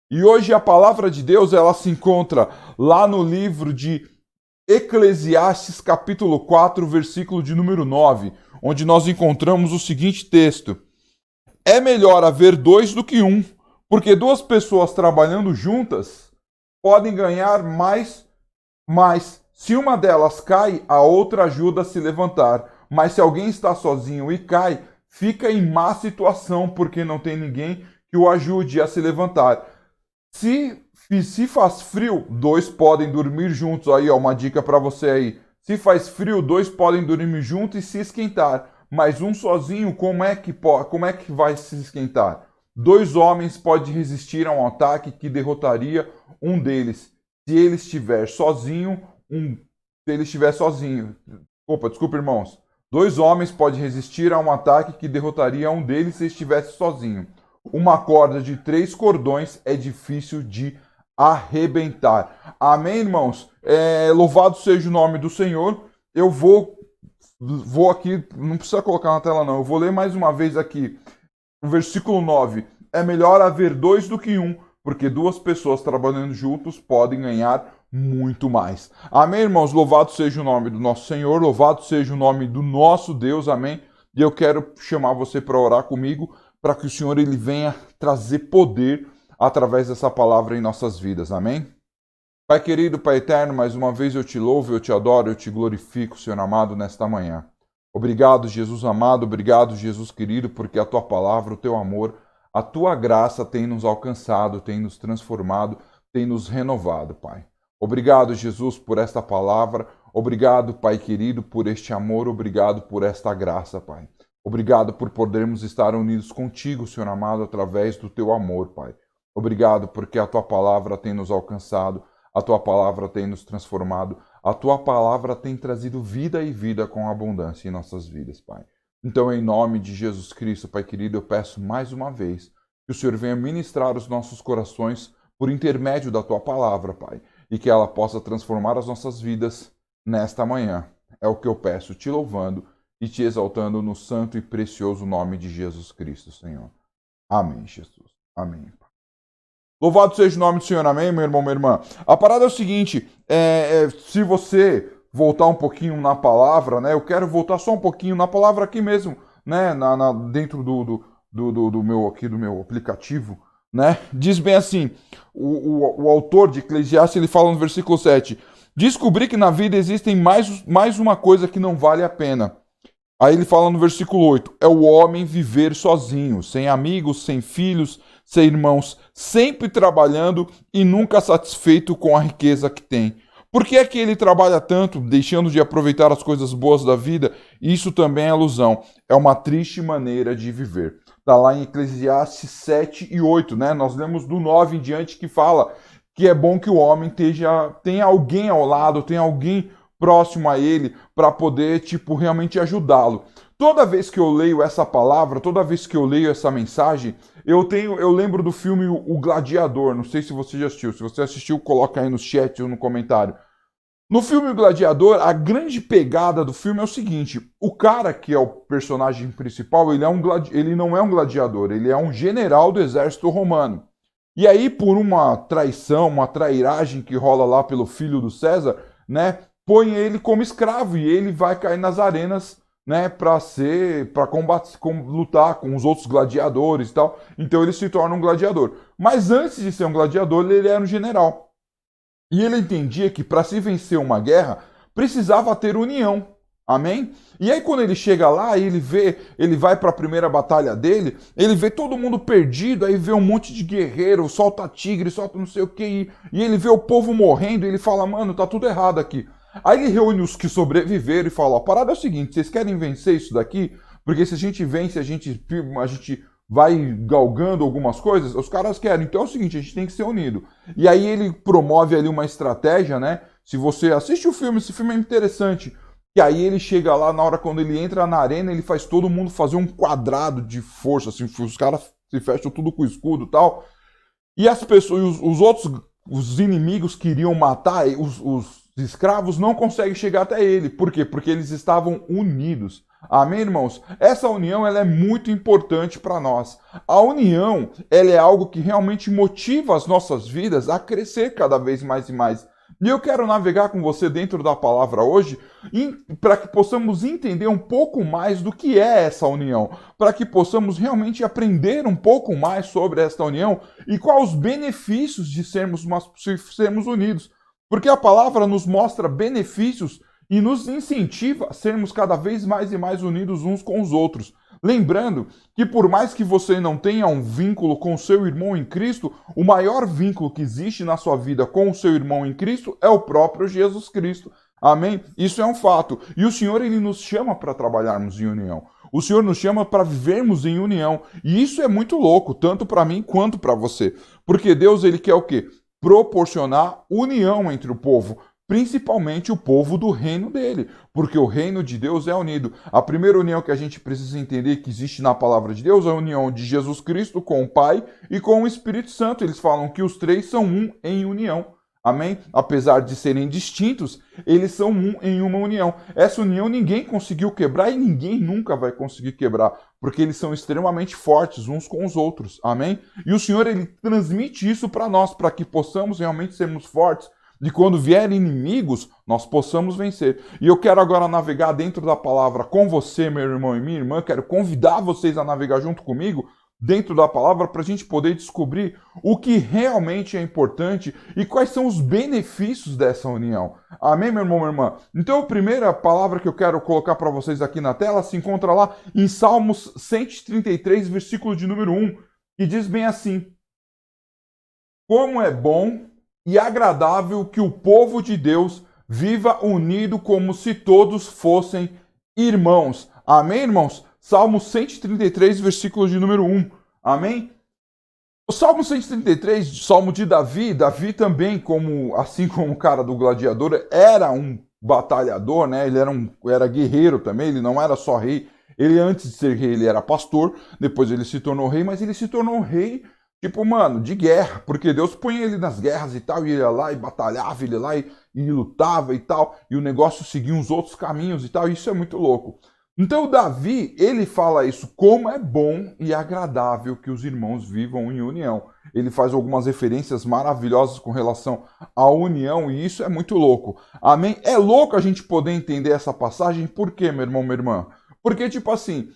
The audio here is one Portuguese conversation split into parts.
E hoje a palavra de Deus, ela se encontra lá no livro de Eclesiastes, capítulo 4, versículo de número 9, onde nós encontramos o seguinte texto: é melhor haver dois do que um, porque duas pessoas trabalhando juntas podem ganhar mais, mas se uma delas cai, a outra ajuda a se levantar. Mas se alguém está sozinho e cai, fica em má situação, porque não tem ninguém que o ajude a se levantar. Se faz frio, dois podem dormir juntos. Aí, ó, uma dica para você aí. Se faz frio, dois podem dormir juntos e se esquentar. Mas um sozinho, como é que vai se esquentar? Dois homens podem resistir a um ataque que derrotaria um deles. Se ele estiver sozinho, desculpa, irmãos. Dois homens podem resistir a um ataque que derrotaria um deles se estivesse sozinho. Uma corda de 3 cordões é difícil de arrebentar. Amém, irmãos? Louvado seja o nome do Senhor. Eu vou aqui, não precisa colocar na tela não, eu vou ler mais uma vez aqui, o versículo 9. É melhor haver dois do que um, porque duas pessoas trabalhando juntos podem ganhar muito mais. Amém, irmãos? Louvado seja o nome do nosso Senhor, louvado seja o nome do nosso Deus, amém? E eu quero chamar você para orar comigo, para que o Senhor ele venha trazer poder através dessa palavra em nossas vidas, amém? Pai querido, Pai eterno, mais uma vez eu te louvo, eu te adoro, eu te glorifico, Senhor amado, nesta manhã. Obrigado, Jesus amado, obrigado, Jesus querido, porque a tua palavra, o teu amor, a tua graça tem nos alcançado, tem nos transformado, tem nos renovado, Pai. Obrigado, Jesus, por esta palavra. Obrigado, Pai querido, por este amor. Obrigado por esta graça, Pai. Obrigado por podermos estar unidos contigo, Senhor amado, através do teu amor, Pai. Obrigado porque a tua palavra tem nos alcançado, a tua palavra tem nos transformado, a tua palavra tem trazido vida e vida com abundância em nossas vidas, Pai. Então, em nome de Jesus Cristo, Pai querido, eu peço mais uma vez que o Senhor venha ministrar os nossos corações por intermédio da tua palavra, Pai, e que ela possa transformar as nossas vidas nesta manhã. É o que eu peço, te louvando e te exaltando no santo e precioso nome de Jesus Cristo, Senhor. Amém, Jesus. Amém, Pai. Louvado seja o nome do Senhor, amém, meu irmão, minha irmã. A parada é o seguinte, se você voltar um pouquinho na palavra, né, eu quero voltar só um pouquinho na palavra aqui mesmo, né, dentro do meu aplicativo, né, diz bem assim, o autor de Eclesiastes, ele fala no versículo 7, descobri que na vida existem mais uma coisa que não vale a pena. Aí ele fala no versículo 8, é o homem viver sozinho, sem amigos, sem filhos, sem irmãos, sempre trabalhando e nunca satisfeito com a riqueza que tem. Por que é que ele trabalha tanto, deixando de aproveitar as coisas boas da vida? Isso também é ilusão, é uma triste maneira de viver. Está lá em Eclesiastes 7 e 8, né? Nós lemos do 9 em diante que fala que é bom que o homem tenha alguém ao lado, tenha alguém próximo a ele para poder, realmente ajudá-lo. Toda vez que eu leio essa palavra, toda vez que eu leio essa mensagem, eu lembro do filme O Gladiador. Não sei se você já assistiu. Se você assistiu, coloca aí no chat ou no comentário. No filme O Gladiador, a grande pegada do filme é o seguinte: o cara que é o personagem principal, ele não é um gladiador, ele é um general do exército romano. E aí, por uma traição, uma trairagem que rola lá pelo filho do César, né, põe ele como escravo e ele vai cair nas arenas, né, para lutar com os outros gladiadores e tal. Então ele se torna um gladiador. Mas antes de ser um gladiador, ele era um general. E ele entendia que para se vencer uma guerra, precisava ter união. Amém? E aí quando ele chega lá, ele vai para a primeira batalha dele, ele vê todo mundo perdido, aí vê um monte de guerreiro, solta tigre, solta não sei o que, e ele vê o povo morrendo, e ele fala, mano, tá tudo errado aqui. Aí ele reúne os que sobreviveram e fala, a parada é o seguinte, vocês querem vencer isso daqui? Porque se a gente vence, a gente vai galgando algumas coisas, os caras querem. Então é o seguinte, a gente tem que ser unido. E aí ele promove ali uma estratégia, né? Se você assiste o filme, esse filme é interessante. E aí ele chega lá, na hora quando ele entra na arena, ele faz todo mundo fazer um quadrado de força, assim, os caras se fecham tudo com escudo e tal. E as pessoas, os inimigos que iriam matar, os escravos não conseguem chegar até ele. Por quê? Porque eles estavam unidos. Amém, irmãos? Essa união ela é muito importante para nós. A união ela é algo que realmente motiva as nossas vidas a crescer cada vez mais e mais. E eu quero navegar com você dentro da palavra hoje para que possamos entender um pouco mais do que é essa união, para que possamos realmente aprender um pouco mais sobre esta união e quais os benefícios de sermos unidos. Porque a palavra nos mostra benefícios e nos incentiva a sermos cada vez mais e mais unidos uns com os outros. Lembrando que por mais que você não tenha um vínculo com o seu irmão em Cristo, o maior vínculo que existe na sua vida com o seu irmão em Cristo é o próprio Jesus Cristo. Amém? Isso é um fato. E o Senhor, Ele nos chama para trabalharmos em união. O Senhor nos chama para vivermos em união. E isso é muito louco, tanto para mim quanto para você. Porque Deus, Ele quer o quê? Proporcionar união entre o povo. Principalmente o povo do reino dele, porque o reino de Deus é unido. A primeira união que a gente precisa entender que existe na palavra de Deus é a união de Jesus Cristo com o Pai e com o Espírito Santo. Eles falam que os três são um em união. Amém? Apesar de serem distintos, eles são um em uma união. Essa união ninguém conseguiu quebrar e ninguém nunca vai conseguir quebrar, porque eles são extremamente fortes uns com os outros. Amém? E o Senhor, Ele transmite isso para nós, para que possamos realmente sermos fortes, de quando vierem inimigos, nós possamos vencer. E eu quero agora navegar dentro da palavra com você, meu irmão e minha irmã. Quero convidar vocês a navegar junto comigo dentro da palavra para a gente poder descobrir o que realmente é importante e quais são os benefícios dessa união. Amém, meu irmão, minha irmã? Então, a primeira palavra que eu quero colocar para vocês aqui na tela se encontra lá em Salmos 133, versículo de número 1, que diz bem assim: como é bom e agradável que o povo de Deus viva unido como se todos fossem irmãos. Amém, irmãos? Salmo 133, versículo de número 1. Amém? O Salmo 133, Salmo de Davi, Davi também, assim como o cara do gladiador, era um batalhador, né? Ele era guerreiro também, ele não era só rei. Ele, antes de ser rei, ele era pastor, depois ele se tornou rei, mas ele se tornou rei tipo, mano, de guerra, porque Deus põe ele nas guerras e tal, e ele ia lá e batalhava, ele ia lá e lutava e tal, e o negócio seguia uns outros caminhos e tal, e isso é muito louco. Então o Davi, ele fala isso, como é bom e agradável que os irmãos vivam em união. Ele faz algumas referências maravilhosas com relação à união, e isso é muito louco. Amém? É louco a gente poder entender essa passagem, por quê, meu irmão, minha irmã? Porque, tipo assim,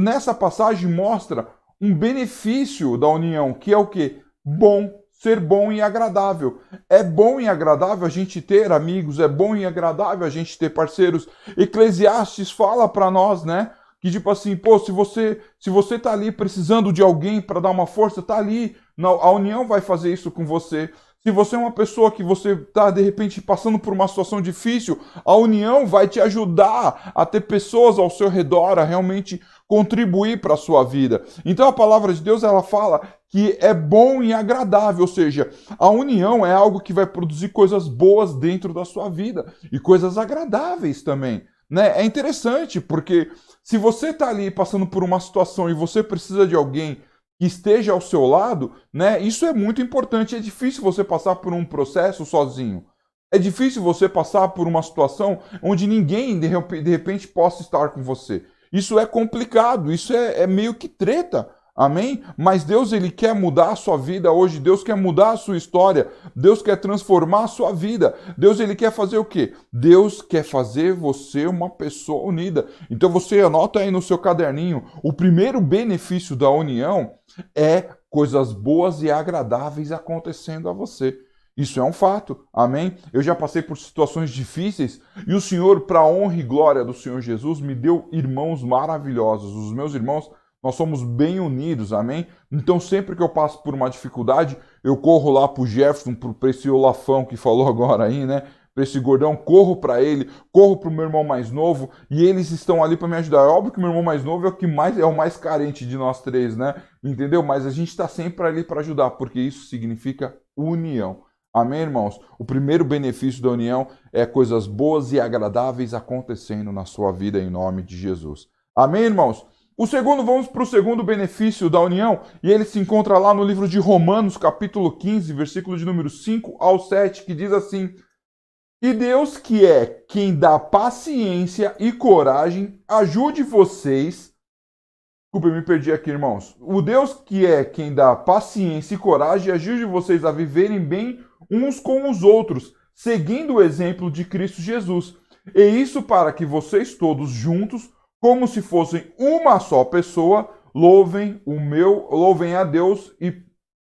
nessa passagem mostra um benefício da união, que é o quê? Bom, ser bom e agradável. É bom e agradável a gente ter amigos, é bom e agradável a gente ter parceiros. Eclesiastes fala para nós, né? Que tipo assim, pô, se você tá ali precisando de alguém para dar uma força, tá ali, a união vai fazer isso com você. Se você é uma pessoa que você está, de repente, passando por uma situação difícil, a união vai te ajudar a ter pessoas ao seu redor, a realmente contribuir para a sua vida. Então a palavra de Deus, ela fala que é bom e agradável, ou seja, a união é algo que vai produzir coisas boas dentro da sua vida e coisas agradáveis também. Né? É interessante, porque se você está ali passando por uma situação e você precisa de alguém que esteja ao seu lado, né? Isso é muito importante. É difícil você passar por um processo sozinho. É difícil você passar por uma situação onde ninguém, de repente, possa estar com você. Isso é complicado, isso é meio que treta. Amém? Mas Deus, Ele quer mudar a sua vida hoje. Deus quer mudar a sua história. Deus quer transformar a sua vida. Deus, Ele quer fazer o quê? Deus quer fazer você uma pessoa unida. Então você anota aí no seu caderninho. O primeiro benefício da união é coisas boas e agradáveis acontecendo a você. Isso é um fato, amém? Eu já passei por situações difíceis e o Senhor, para a honra e glória do Senhor Jesus, me deu irmãos maravilhosos. Os meus irmãos, nós somos bem unidos, amém? Então sempre que eu passo por uma dificuldade, eu corro lá pro Jefferson, para esse Olafão que falou agora aí, né? Para esse gordão, corro para ele, corro para o meu irmão mais novo e eles estão ali para me ajudar. É óbvio que o meu irmão mais novo é o mais carente de nós três, né? Entendeu? Mas a gente está sempre ali para ajudar, porque isso significa união. Amém, irmãos? O primeiro benefício da união é coisas boas e agradáveis acontecendo na sua vida em nome de Jesus. Amém, irmãos? Vamos para o segundo benefício da união, e ele se encontra lá no livro de Romanos, capítulo 15, versículo de número 5 ao 7, que diz assim: E Deus, que é quem dá paciência e coragem, ajude vocês. Desculpa, eu me perdi aqui, irmãos. O Deus que é quem dá paciência e coragem, ajude vocês a viverem bem uns com os outros, seguindo o exemplo de Cristo Jesus. E isso para que vocês todos juntos, como se fossem uma só pessoa, louvem a Deus e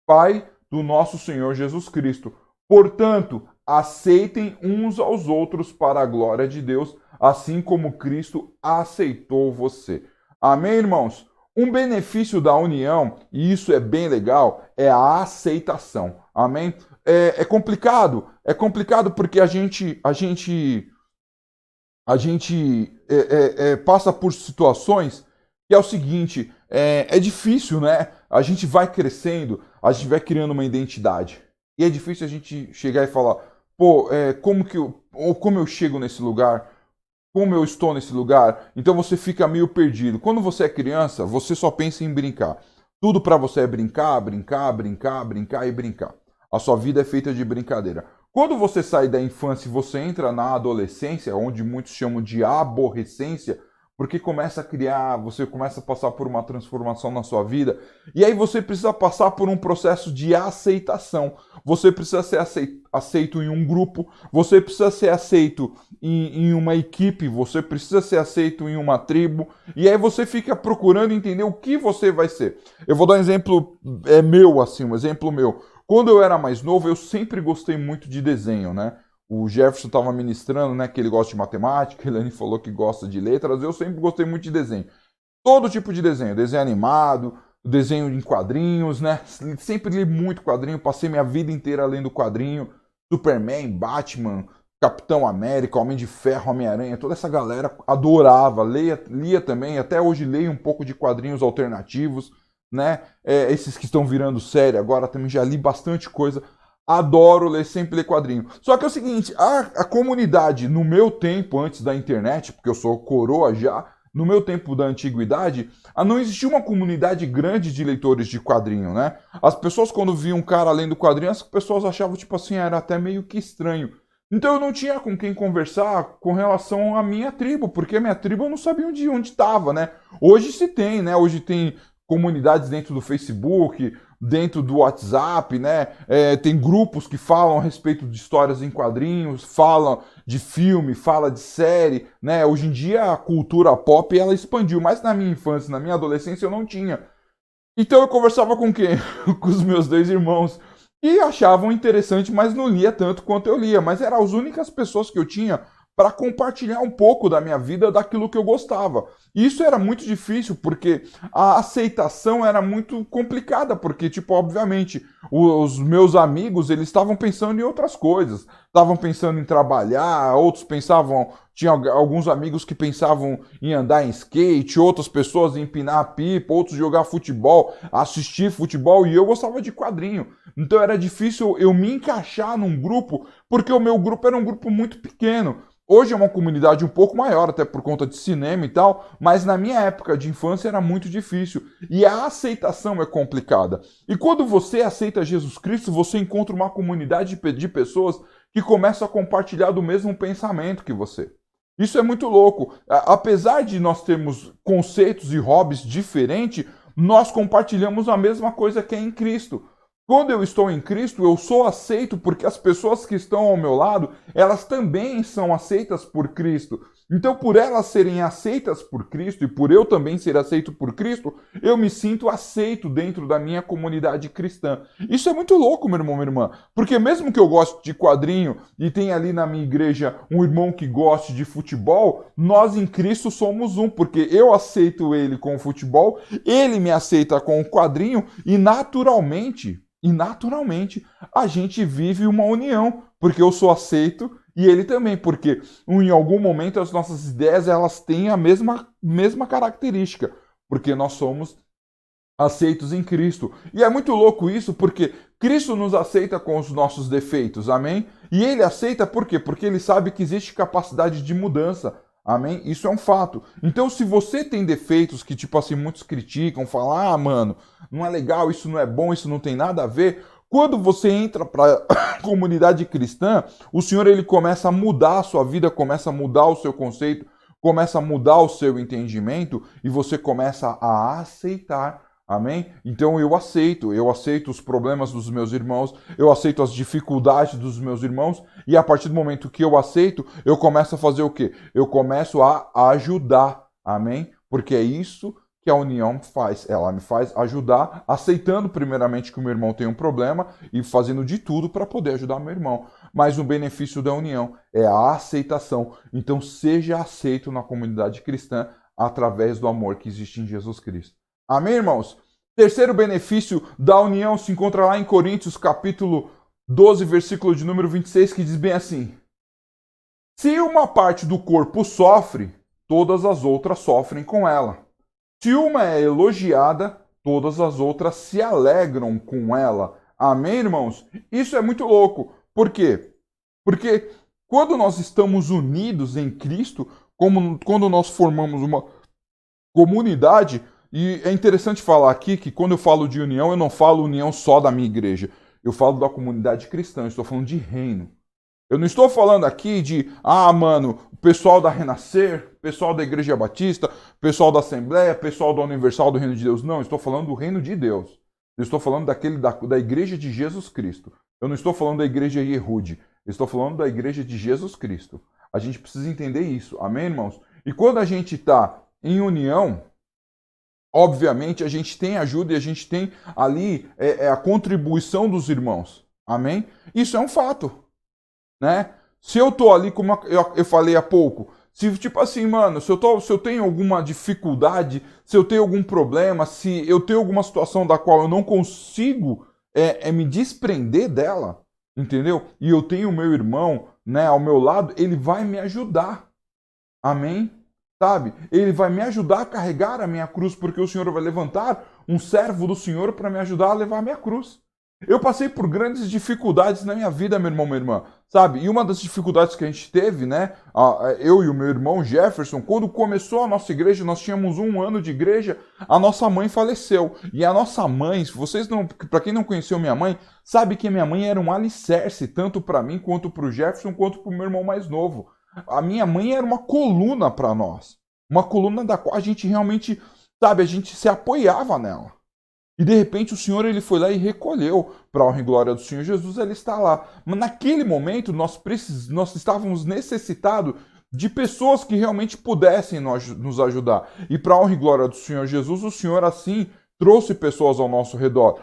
Pai do nosso Senhor Jesus Cristo. Portanto, aceitem uns aos outros para a glória de Deus, assim como Cristo aceitou você. Amém, irmãos? Um benefício da união, e isso é bem legal, é a aceitação. Amém? É complicado porque a gente passa por situações que é o seguinte, é difícil, né? A gente vai crescendo, a gente vai criando uma identidade. E é difícil a gente chegar e falar, pô, como eu chego nesse lugar? Como eu estou nesse lugar? Então você fica meio perdido. Quando você é criança, você só pensa em brincar. Tudo para você é brincar, brincar, brincar, brincar e brincar. A sua vida é feita de brincadeira. Quando você sai da infância e você entra na adolescência, onde muitos chamam de aborrecência, porque você começa a passar por uma transformação na sua vida, e aí você precisa passar por um processo de aceitação. Você precisa ser aceito em um grupo, você precisa ser aceito em uma equipe, você precisa ser aceito em uma tribo, e aí você fica procurando entender o que você vai ser. Eu vou dar um exemplo um exemplo meu. Quando eu era mais novo, eu sempre gostei muito de desenho, né? O Jefferson estava ministrando, né, que ele gosta de matemática, ele falou que gosta de letras, eu sempre gostei muito de desenho. Todo tipo de desenho, desenho animado, desenho em quadrinhos, né? Sempre li muito quadrinho, passei minha vida inteira lendo quadrinho. Superman, Batman, Capitão América, Homem de Ferro, Homem-Aranha, toda essa galera adorava, lia também, até hoje leio um pouco de quadrinhos alternativos, né? Esses que estão virando série agora também já li bastante coisa. Adoro ler, sempre ler quadrinho. Só que é o seguinte, a comunidade, no meu tempo, antes da internet, porque eu sou coroa já, no meu tempo da antiguidade, não existia uma comunidade grande de leitores de quadrinho, né? As pessoas, quando viam um cara lendo quadrinho, as pessoas achavam, tipo assim, era até meio que estranho. Então eu não tinha com quem conversar com relação à minha tribo, porque a minha tribo eu não sabia onde estava, né? Hoje se tem, né? Hoje tem comunidades dentro do Facebook, dentro do WhatsApp, né? Tem grupos que falam a respeito de histórias em quadrinhos, falam de filme, fala de série, né? Hoje em dia a cultura pop ela expandiu, mas na minha infância, na minha adolescência eu não tinha. Então eu conversava com quem? Com os meus dois irmãos. E achavam interessante, mas não lia tanto quanto eu lia. Mas eram as únicas pessoas que eu tinha para compartilhar um pouco da minha vida, daquilo que eu gostava. E isso era muito difícil, porque a aceitação era muito complicada, porque, tipo, obviamente, os meus amigos, eles estavam pensando em outras coisas. Estavam pensando em trabalhar, outros pensavam... Tinha alguns amigos que pensavam em andar em skate, outras pessoas em empinar pipa, outros jogar futebol, assistir futebol, e eu gostava de quadrinho. Então era difícil eu me encaixar num grupo, porque o meu grupo era um grupo muito pequeno. Hoje é uma comunidade um pouco maior, até por conta de cinema e tal, mas na minha época de infância era muito difícil. E a aceitação é complicada. E quando você aceita Jesus Cristo, você encontra uma comunidade de pessoas que começam a compartilhar do mesmo pensamento que você. Isso é muito louco. Apesar de nós termos conceitos e hobbies diferentes, nós compartilhamos a mesma coisa que é em Cristo. Quando eu estou em Cristo, eu sou aceito porque as pessoas que estão ao meu lado, elas também são aceitas por Cristo. Então, por elas serem aceitas por Cristo e por eu também ser aceito por Cristo, eu me sinto aceito dentro da minha comunidade cristã. Isso é muito louco, meu irmão, minha irmã. Porque mesmo que eu goste de quadrinho e tenha ali na minha igreja um irmão que goste de futebol, nós em Cristo somos um, porque eu aceito ele com o futebol, ele me aceita com o quadrinho e naturalmente a gente vive uma união, porque eu sou aceito e ele também, porque em algum momento as nossas ideias elas têm a mesma característica, porque nós somos aceitos em Cristo. E é muito louco isso, porque Cristo nos aceita com os nossos defeitos, amém? E ele aceita por quê? Porque ele sabe que existe capacidade de mudança. Amém? Isso é um fato. Então, se você tem defeitos que, tipo assim, muitos criticam, falam, mano, não é legal, isso não é bom, isso não tem nada a ver, quando você entra para a comunidade cristã, o Senhor ele começa a mudar a sua vida, começa a mudar o seu conceito, começa a mudar o seu entendimento e você começa a aceitar. Amém? Então eu aceito os problemas dos meus irmãos, eu aceito as dificuldades dos meus irmãos e a partir do momento que eu aceito, eu começo a fazer o quê? Eu começo a ajudar. Amém? Porque é isso que a união faz. Ela me faz ajudar, aceitando primeiramente que o meu irmão tem um problema e fazendo de tudo para poder ajudar meu irmão. Mas o benefício da união é a aceitação. Então seja aceito na comunidade cristã através do amor que existe em Jesus Cristo. Amém, irmãos? Terceiro benefício da união se encontra lá em Coríntios, capítulo 12, versículo de número 26, que diz bem assim: se uma parte do corpo sofre, todas as outras sofrem com ela. Se uma é elogiada, todas as outras se alegram com ela. Amém, irmãos? Isso é muito louco. Por quê? Porque quando nós estamos unidos em Cristo, quando nós formamos uma comunidade, e é interessante falar aqui que quando eu falo de união, eu não falo união só da minha igreja. Eu falo da comunidade cristã, eu estou falando de reino. Eu não estou falando aqui de, mano, o pessoal da Renascer, pessoal da Igreja Batista, pessoal da Assembleia, pessoal da Universal do Reino de Deus. Não, eu estou falando do Reino de Deus. Eu estou falando da Igreja de Jesus Cristo. Eu não estou falando da Igreja Yehudi. Eu estou falando da Igreja de Jesus Cristo. A gente precisa entender isso. Amém, irmãos? E quando a gente está em união, obviamente a gente tem ajuda e a gente tem ali a contribuição dos irmãos. Amém? Isso é um fato. Né? Se eu tô ali, como eu falei há pouco, se tipo assim, mano, se eu tenho alguma dificuldade, se eu tenho algum problema, se eu tenho alguma situação da qual eu não consigo me desprender dela, entendeu? E eu tenho o meu irmão, né, ao meu lado, ele vai me ajudar. Amém? Sabe? Ele vai me ajudar a carregar a minha cruz, porque o Senhor vai levantar um servo do Senhor para me ajudar a levar a minha cruz. Eu passei por grandes dificuldades na minha vida, meu irmão, minha irmã, sabe? E uma das dificuldades que a gente teve, né? Eu e o meu irmão Jefferson, quando começou a nossa igreja, nós tínhamos 1 ano de igreja, a nossa mãe faleceu. E a nossa mãe, vocês não, para quem não conheceu minha mãe, sabe que a minha mãe era um alicerce, tanto para mim, quanto para o Jefferson, quanto para o meu irmão mais novo. A minha mãe era uma coluna para nós. Uma coluna da qual a gente realmente, sabe, a gente se apoiava nela. E de repente o Senhor ele foi lá e recolheu. Para a honra e glória do Senhor Jesus, ele está lá. Mas naquele momento nós estávamos necessitados de pessoas que realmente pudessem nos ajudar. E para a honra e glória do Senhor Jesus, o Senhor assim trouxe pessoas ao nosso redor.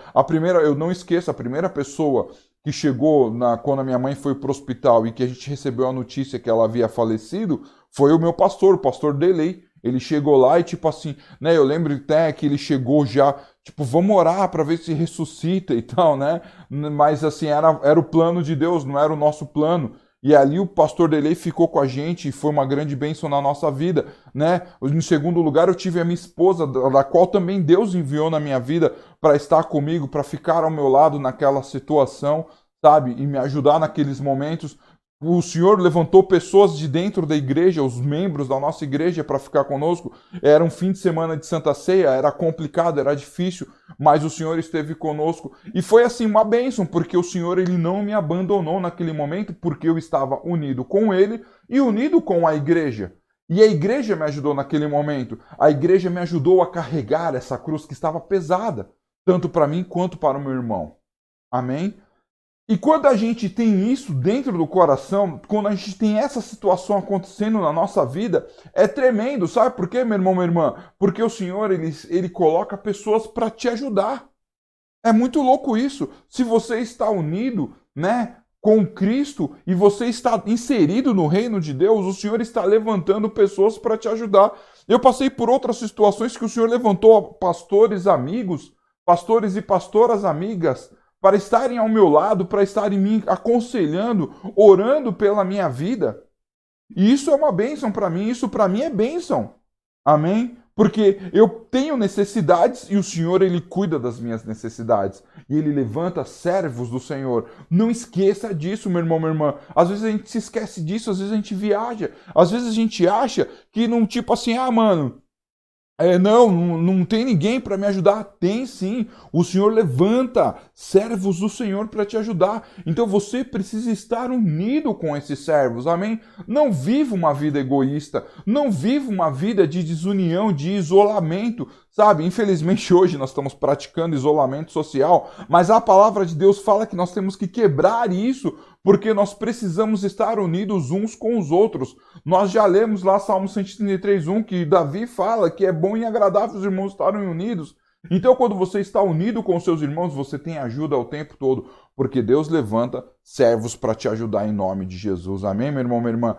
Eu não esqueço, a primeira pessoa que chegou quando a minha mãe foi para o hospital e que a gente recebeu a notícia que ela havia falecido, foi o meu pastor, o pastor Delei. Ele chegou lá e tipo assim, né, eu lembro até que ele chegou já, tipo, vamos orar para ver se ressuscita e tal, né? Mas assim, era o plano de Deus, não era o nosso plano. E ali o pastor Delei ficou com a gente e foi uma grande bênção na nossa vida, né? Em segundo lugar, eu tive a minha esposa, da qual também Deus enviou na minha vida para estar comigo, para ficar ao meu lado naquela situação, sabe? E me ajudar naqueles momentos. O Senhor levantou pessoas de dentro da igreja, os membros da nossa igreja, para ficar conosco. Era um fim de semana de Santa Ceia, era complicado, era difícil, mas o Senhor esteve conosco. E foi assim uma bênção, porque o Senhor ele não me abandonou naquele momento, porque eu estava unido com Ele e unido com a igreja. E a igreja me ajudou naquele momento. A igreja me ajudou a carregar essa cruz que estava pesada, tanto para mim quanto para o meu irmão. Amém? E quando a gente tem isso dentro do coração, quando a gente tem essa situação acontecendo na nossa vida, é tremendo, sabe por quê, meu irmão, minha irmã? Porque o Senhor, ele coloca pessoas para te ajudar. É muito louco isso. Se você está unido, né, com Cristo e você está inserido no reino de Deus, o Senhor está levantando pessoas para te ajudar. Eu passei por outras situações que o Senhor levantou pastores amigos, pastores e pastoras amigas, para estarem ao meu lado, para estarem me aconselhando, orando pela minha vida. E isso é uma bênção para mim, isso para mim é bênção. Amém? Porque eu tenho necessidades e o Senhor, Ele cuida das minhas necessidades. E Ele levanta servos do Senhor. Não esqueça disso, meu irmão, minha irmã. Às vezes a gente se esquece disso, às vezes a gente viaja. Às vezes a gente acha que não, tipo assim, mano, Não tem ninguém para me ajudar. Tem sim. O Senhor levanta servos do Senhor para te ajudar. Então você precisa estar unido com esses servos. Amém? Não viva uma vida egoísta. Não viva uma vida de desunião, de isolamento. Sabe? Infelizmente hoje nós estamos praticando isolamento social, mas a palavra de Deus fala que nós temos que quebrar isso, porque nós precisamos estar unidos uns com os outros. Nós já lemos lá Salmo 133:1, que Davi fala que é bom e agradável os irmãos estarem unidos. Então, quando você está unido com os seus irmãos, você tem ajuda o tempo todo, porque Deus levanta servos para te ajudar em nome de Jesus. Amém, meu irmão, minha irmã?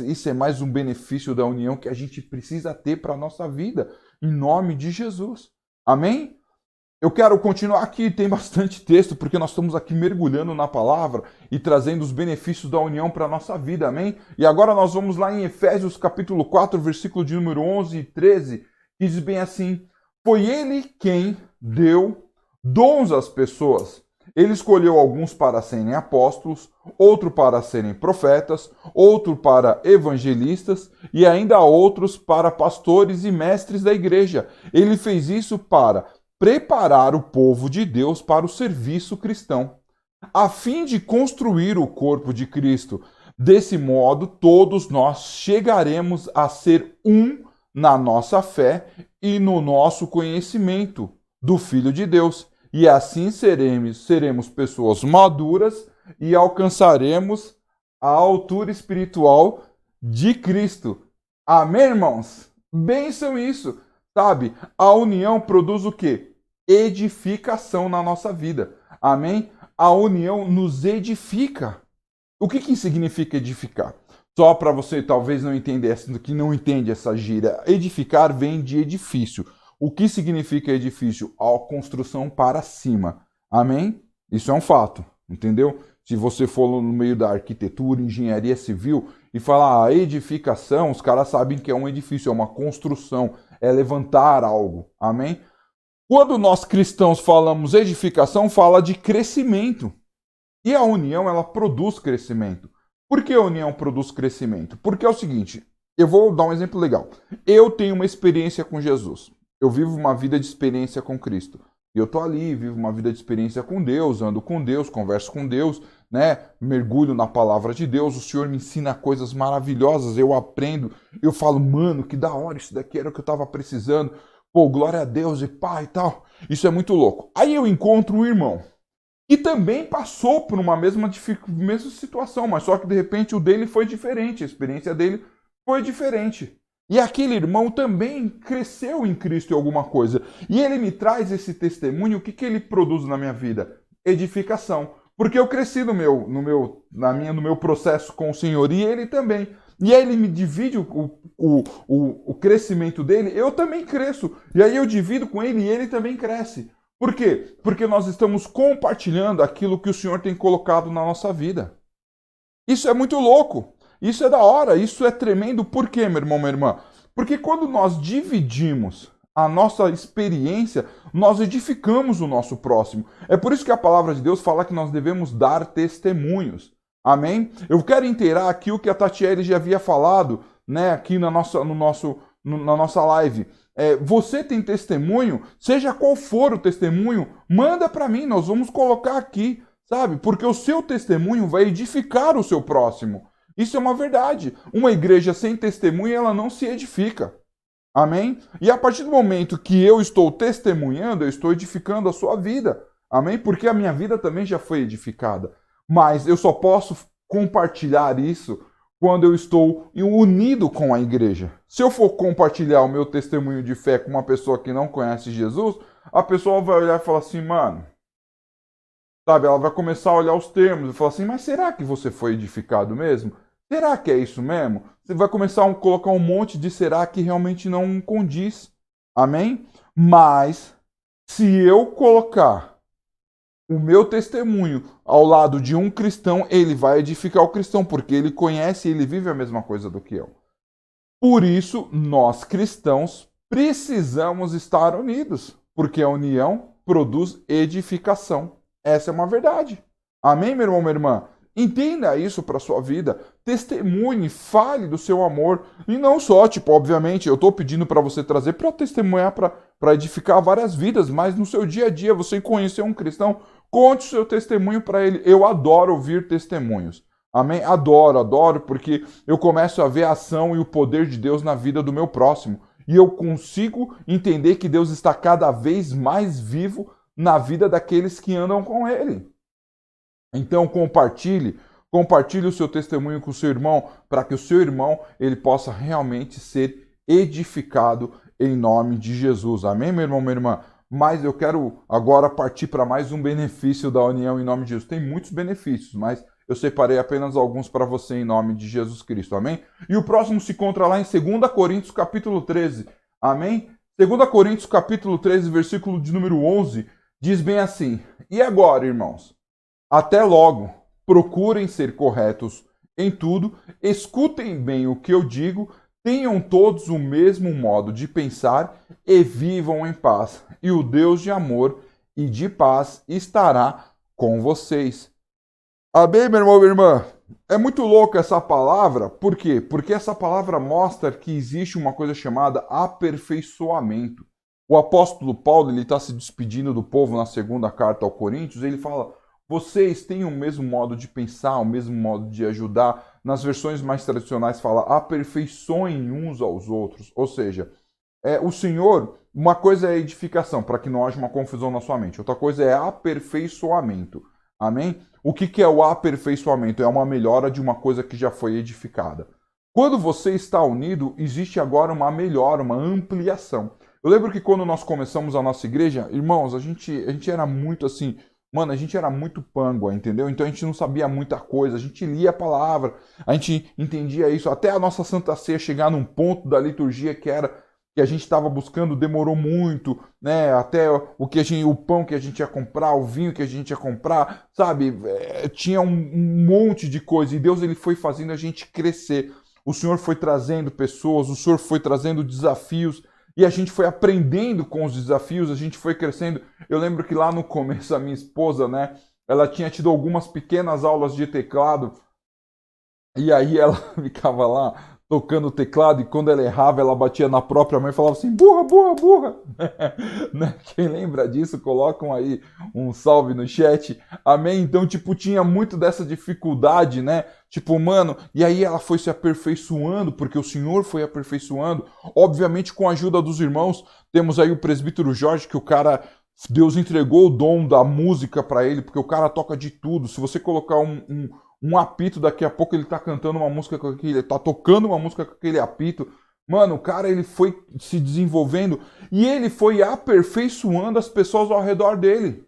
Isso é mais um benefício da união que a gente precisa ter para a nossa vida, em nome de Jesus. Amém? Eu quero continuar aqui, tem bastante texto, porque nós estamos aqui mergulhando na palavra e trazendo os benefícios da união para a nossa vida, amém? E agora nós vamos lá em Efésios capítulo 4, versículo de número 11 e 13, que diz bem assim: foi ele quem deu dons às pessoas. Ele escolheu alguns para serem apóstolos, outro para serem profetas, outro para evangelistas e ainda outros para pastores e mestres da igreja. Ele fez isso para preparar o povo de Deus para o serviço cristão, a fim de construir o corpo de Cristo. Desse modo, todos nós chegaremos a ser um na nossa fé e no nosso conhecimento do Filho de Deus. E assim seremos pessoas maduras e alcançaremos a altura espiritual de Cristo. Amém, irmãos? Bênção isso, sabe? A união produz o quê? Edificação na nossa vida. Amém? A união nos edifica. O que significa edificar? Só para você talvez não entender, que não entende essa gíria. Edificar vem de edifício. O que significa edifício? A construção para cima. Amém? Isso é um fato, entendeu? Se você for no meio da arquitetura, engenharia civil e falar a edificação, os caras sabem que é um edifício, é uma construção, é levantar algo. Amém? Quando nós cristãos falamos edificação, fala de crescimento. E a união, ela produz crescimento. Por que a união produz crescimento? Porque é o seguinte, eu vou dar um exemplo legal. Eu tenho uma experiência com Jesus. Eu vivo uma vida de experiência com Cristo. E eu tô ali, vivo uma vida de experiência com Deus, ando com Deus, converso com Deus, né? Mergulho na palavra de Deus, o Senhor me ensina coisas maravilhosas, eu aprendo, eu falo, mano, que da hora, isso daqui era o que eu tava precisando. Pô, glória a Deus e pá e tal. Isso é muito louco. Aí eu encontro um irmão que também passou por uma mesma situação, mas só que de repente o dele foi diferente, a experiência dele foi diferente. E aquele irmão também cresceu em Cristo em alguma coisa. E ele me traz esse testemunho, o que ele produz na minha vida? Edificação. Porque eu cresci no meu processo com o Senhor e ele também. E aí ele me divide o crescimento dele, eu também cresço. E aí eu divido com ele e ele também cresce. Por quê? Porque nós estamos compartilhando aquilo que o Senhor tem colocado na nossa vida. Isso é muito louco. Isso é da hora. Isso é tremendo. Por quê, meu irmão, minha irmã? Porque quando nós dividimos a nossa experiência, nós edificamos o nosso próximo. É por isso que a palavra de Deus fala que nós devemos dar testemunhos. Amém? Eu quero inteirar aqui o que a Tatiele já havia falado, né, aqui na nossa live. Você tem testemunho? Seja qual for o testemunho, manda para mim, nós vamos colocar aqui, sabe? Porque o seu testemunho vai edificar o seu próximo. Isso é uma verdade. Uma igreja sem testemunho, ela não se edifica. Amém? E a partir do momento que eu estou testemunhando, eu estou edificando a sua vida. Amém? Porque a minha vida também já foi edificada. Mas eu só posso compartilhar isso quando eu estou unido com a igreja. Se eu for compartilhar o meu testemunho de fé com uma pessoa que não conhece Jesus, a pessoa vai olhar e falar assim, mano, sabe, ela vai começar a olhar os termos e falar assim, mas será que você foi edificado mesmo? Será que é isso mesmo? Você vai começar a colocar um monte de será que realmente não condiz. Amém? Mas, se eu colocar o meu testemunho ao lado de um cristão, ele vai edificar o cristão, porque ele conhece e ele vive a mesma coisa do que eu. Por isso, nós cristãos precisamos estar unidos, porque a união produz edificação. Essa é uma verdade. Amém, meu irmão, minha irmã? Entenda isso para sua vida. Testemunhe, fale do seu amor. E não só, tipo, obviamente, eu estou pedindo para você trazer para testemunhar, para edificar várias vidas, mas no seu dia a dia, você conhecer um cristão, conte o seu testemunho para ele. Eu adoro ouvir testemunhos. Amém? Adoro, adoro, porque eu começo a ver a ação e o poder de Deus na vida do meu próximo. E eu consigo entender que Deus está cada vez mais vivo na vida daqueles que andam com Ele. Então compartilhe o seu testemunho com o seu irmão, para que o seu irmão ele possa realmente ser edificado em nome de Jesus. Amém, meu irmão, minha irmã? Mas eu quero agora partir para mais um benefício da união em nome de Jesus. Tem muitos benefícios, mas eu separei apenas alguns para você em nome de Jesus Cristo. Amém? E o próximo se encontra lá em 2 Coríntios capítulo 13. Amém? 2 Coríntios capítulo 13, versículo de número 11, diz bem assim: E agora, irmãos? Até logo, procurem ser corretos em tudo, escutem bem o que eu digo, tenham todos o mesmo modo de pensar e vivam em paz. E o Deus de amor e de paz estará com vocês. Amém, meu irmão, minha irmã? É muito louca essa palavra, por quê? Porque essa palavra mostra que existe uma coisa chamada aperfeiçoamento. O apóstolo Paulo, ele está se despedindo do povo na segunda carta ao Coríntios, ele fala: vocês têm o mesmo modo de pensar, o mesmo modo de ajudar. Nas versões mais tradicionais fala: aperfeiçoem uns aos outros. Ou seja, o Senhor, uma coisa é edificação, para que não haja uma confusão na sua mente. Outra coisa é aperfeiçoamento. Amém? O que é o aperfeiçoamento? É uma melhora de uma coisa que já foi edificada. Quando você está unido, existe agora uma melhora, uma ampliação. Eu lembro que quando nós começamos a nossa igreja, irmãos, a gente era muito assim... Mano, a gente era muito pângua, entendeu? Então a gente não sabia muita coisa, a gente lia a palavra, a gente entendia isso. Até a nossa Santa Ceia chegar num ponto da liturgia que a gente estava buscando, demorou muito, né? Até o pão que a gente ia comprar, o vinho que a gente ia comprar, sabe? Tinha um monte de coisa e Deus ele foi fazendo a gente crescer. O Senhor foi trazendo pessoas, o Senhor foi trazendo desafios. E a gente foi aprendendo com os desafios, a gente foi crescendo. Eu lembro que lá no começo a minha esposa, né, ela tinha tido algumas pequenas aulas de teclado. E aí ela ficava lá tocando o teclado e quando ela errava, ela batia na própria mãe e falava assim: burra, burra, burra. Né? Quem lembra disso, colocam aí um salve no chat. Amém? Então, tipo, tinha muito dessa dificuldade, né? Tipo, mano, e aí ela foi se aperfeiçoando, porque o Senhor foi aperfeiçoando, obviamente com a ajuda dos irmãos. Temos aí o presbítero Jorge, que o cara, Deus entregou o dom da música para ele, porque o cara toca de tudo. Se você colocar um apito, daqui a pouco ele tá cantando uma música com aquele, ele tá tocando uma música com aquele apito. Mano, o cara, ele foi se desenvolvendo e ele foi aperfeiçoando as pessoas ao redor dele.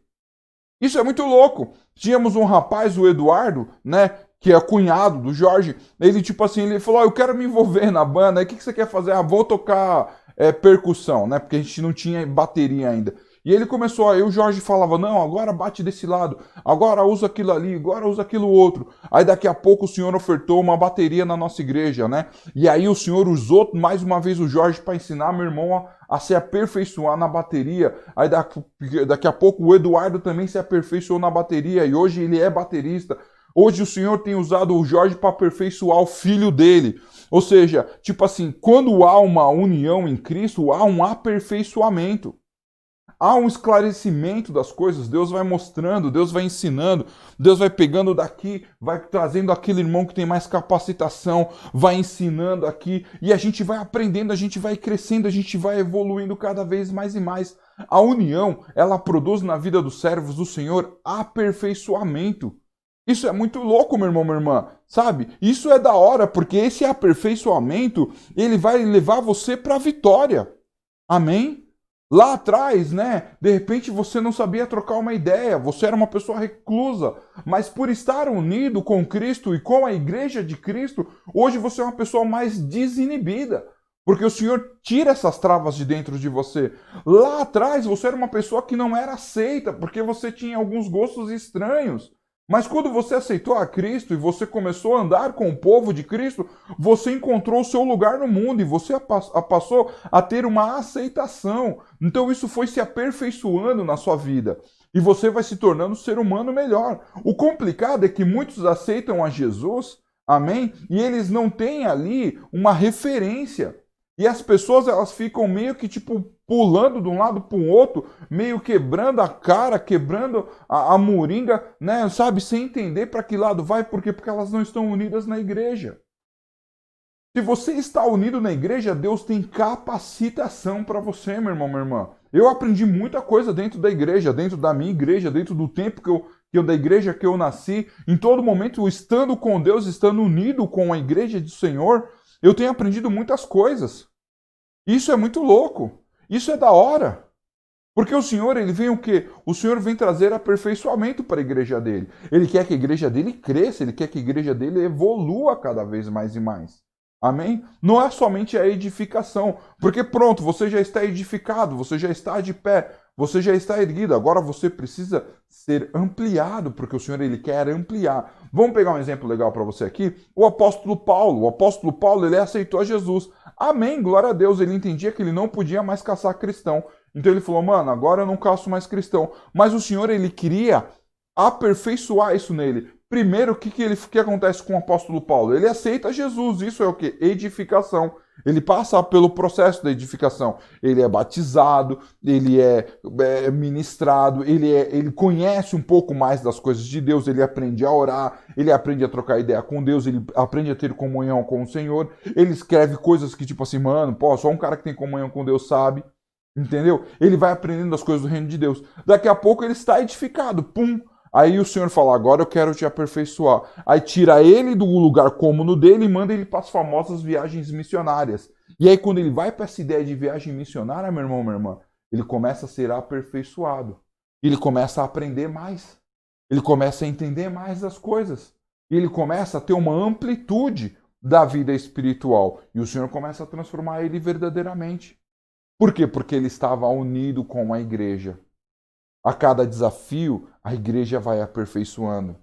Isso é muito louco. Tínhamos um rapaz, o Eduardo, né, que é cunhado do Jorge, ele tipo assim, ele falou: eu quero me envolver na banda, aí o que você quer fazer? Vou tocar percussão, né, porque a gente não tinha bateria ainda. E ele começou, aí o Jorge falava: não, agora bate desse lado, agora usa aquilo ali, agora usa aquilo outro. Aí daqui a pouco o Senhor ofertou uma bateria na nossa igreja, né, e aí o Senhor usou mais uma vez o Jorge para ensinar meu irmão a se aperfeiçoar na bateria. Aí daqui a pouco o Eduardo também se aperfeiçoou na bateria, e hoje ele é baterista. Hoje o Senhor tem usado o Jorge para aperfeiçoar o filho dele. Ou seja, tipo assim, quando há uma união em Cristo, há um aperfeiçoamento. Há um esclarecimento das coisas, Deus vai mostrando, Deus vai ensinando, Deus vai pegando daqui, vai trazendo aquele irmão que tem mais capacitação, vai ensinando aqui, e a gente vai aprendendo, a gente vai crescendo, a gente vai evoluindo cada vez mais e mais. A união, ela produz na vida dos servos do Senhor aperfeiçoamento. Isso é muito louco, meu irmão, minha irmã, sabe? Isso é da hora, porque esse aperfeiçoamento, ele vai levar você para a vitória. Amém? Lá atrás, né, de repente você não sabia trocar uma ideia, você era uma pessoa reclusa, mas por estar unido com Cristo e com a igreja de Cristo, hoje você é uma pessoa mais desinibida, porque o Senhor tira essas travas de dentro de você. Lá atrás você era uma pessoa que não era aceita, porque você tinha alguns gostos estranhos. Mas quando você aceitou a Cristo e você começou a andar com o povo de Cristo, você encontrou o seu lugar no mundo e você passou a ter uma aceitação. Então isso foi se aperfeiçoando na sua vida. E você vai se tornando um ser humano melhor. O complicado é que muitos aceitam a Jesus, amém? E eles não têm ali uma referência. E as pessoas, elas ficam meio que tipo pulando de um lado para o outro, meio quebrando a cara, quebrando a moringa, né? Sabe, sem entender para que lado vai, por quê? Porque elas não estão unidas na igreja. Se você está unido na igreja, Deus tem capacitação para você, meu irmão, minha irmã. Eu aprendi muita coisa dentro da igreja, dentro da minha igreja, dentro do tempo da igreja que eu nasci. Em todo momento, estando com Deus, estando unido com a igreja do Senhor, eu tenho aprendido muitas coisas. Isso é muito louco. Isso é da hora. Porque o Senhor, ele vem o quê? O Senhor vem trazer aperfeiçoamento para a igreja dele. Ele quer que a igreja dele cresça, ele quer que a igreja dele evolua cada vez mais e mais. Amém? Não é somente a edificação. Porque pronto, você já está edificado, você já está de pé, você já está erguido. Agora você precisa ser ampliado, porque o Senhor, ele quer ampliar. Vamos pegar um exemplo legal para você aqui. O apóstolo Paulo. O apóstolo Paulo, ele aceitou a Jesus. Amém, glória a Deus. Ele entendia que ele não podia mais caçar cristão. Então ele falou, mano, agora eu não caço mais cristão. Mas o Senhor, ele queria aperfeiçoar isso nele. Primeiro, o que acontece com o apóstolo Paulo? Ele aceita Jesus. Isso é o quê? Edificação. Ele passa pelo processo da edificação. Ele é batizado, ele é ministrado, ele conhece um pouco mais das coisas de Deus, ele aprende a orar, ele aprende a trocar ideia com Deus, ele aprende a ter comunhão com o Senhor. Ele escreve coisas que, tipo assim, mano, pô, só um cara que tem comunhão com Deus sabe. Entendeu? Ele vai aprendendo as coisas do reino de Deus. Daqui a pouco ele está edificado. Pum! Aí o Senhor fala, agora eu quero te aperfeiçoar. Aí tira ele do lugar cômodo dele e manda ele para as famosas viagens missionárias. E aí quando ele vai para essa ideia de viagem missionária, meu irmão, minha irmã, ele começa a ser aperfeiçoado. Ele começa a aprender mais. Ele começa a entender mais das coisas. E ele começa a ter uma amplitude da vida espiritual. E o Senhor começa a transformar ele verdadeiramente. Por quê? Porque ele estava unido com a igreja. A cada desafio, a igreja vai aperfeiçoando.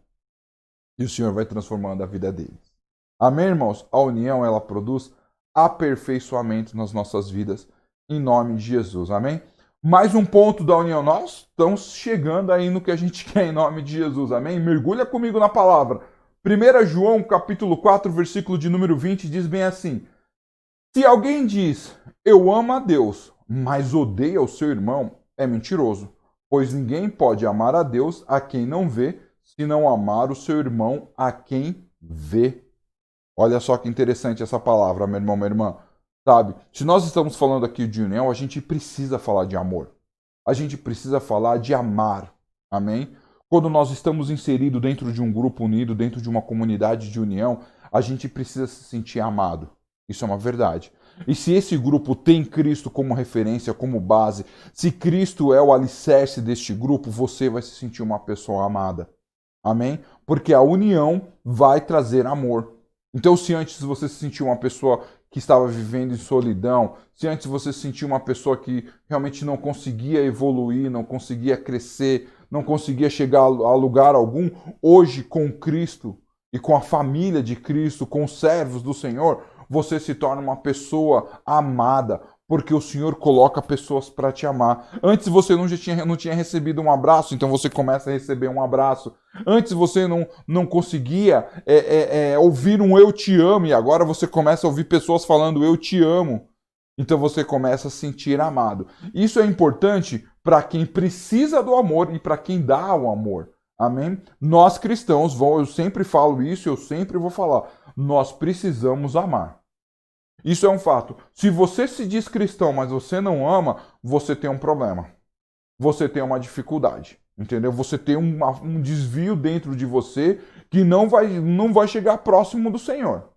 E o Senhor vai transformando a vida deles. Amém, irmãos? A união, ela produz aperfeiçoamento nas nossas vidas, em nome de Jesus. Amém? Mais um ponto da união. Nós estamos chegando aí no que a gente quer em nome de Jesus. Amém? Mergulha comigo na palavra. 1 João, capítulo 4, versículo de número 20, diz bem assim: se alguém diz, eu amo a Deus, mas odeia o seu irmão, é mentiroso. Pois ninguém pode amar a Deus a quem não vê, se não amar o seu irmão a quem vê. Olha só que interessante essa palavra, meu irmão, minha irmã. Sabe, se nós estamos falando aqui de união, a gente precisa falar de amor. A gente precisa falar de amar. Amém? Quando nós estamos inseridos dentro de um grupo unido, dentro de uma comunidade de união, a gente precisa se sentir amado. Isso é uma verdade. E se esse grupo tem Cristo como referência, como base, se Cristo é o alicerce deste grupo, você vai se sentir uma pessoa amada. Amém? Porque a união vai trazer amor. Então, se antes você se sentiu uma pessoa que estava vivendo em solidão, se antes você se sentiu uma pessoa que realmente não conseguia evoluir, não conseguia crescer, não conseguia chegar a lugar algum, hoje com Cristo e com a família de Cristo, com os servos do Senhor, você se torna uma pessoa amada, porque o Senhor coloca pessoas para te amar. Antes você não tinha recebido um abraço, então você começa a receber um abraço. Antes você não conseguia ouvir um eu te amo, e agora você começa a ouvir pessoas falando eu te amo. Então você começa a se sentir amado. Isso é importante para quem precisa do amor e para quem dá o amor. Amém? Nós cristãos, eu sempre falo isso, eu sempre vou falar, nós precisamos amar. Isso é um fato. Se você se diz cristão, mas você não ama, você tem um problema. Você tem uma dificuldade. Entendeu? Você tem um desvio dentro de você que não vai chegar próximo do Senhor.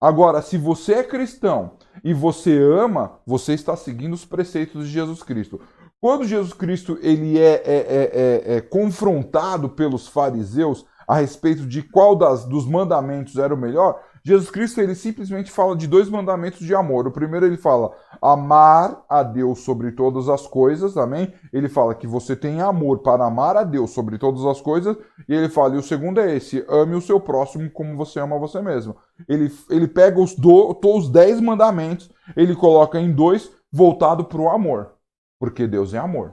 Agora, se você é cristão e você ama, você está seguindo os preceitos de Jesus Cristo. Quando Jesus Cristo ele é confrontado pelos fariseus a respeito de qual dos mandamentos era o melhor, Jesus Cristo ele simplesmente fala de 2 mandamentos de amor. O primeiro ele fala amar a Deus sobre todas as coisas, amém? Ele fala que você tem amor para amar a Deus sobre todas as coisas, e ele fala, e o segundo é esse, ame o seu próximo como você ama você mesmo. Ele pega os 10 mandamentos, ele coloca em 2 voltado para o amor, porque Deus é amor.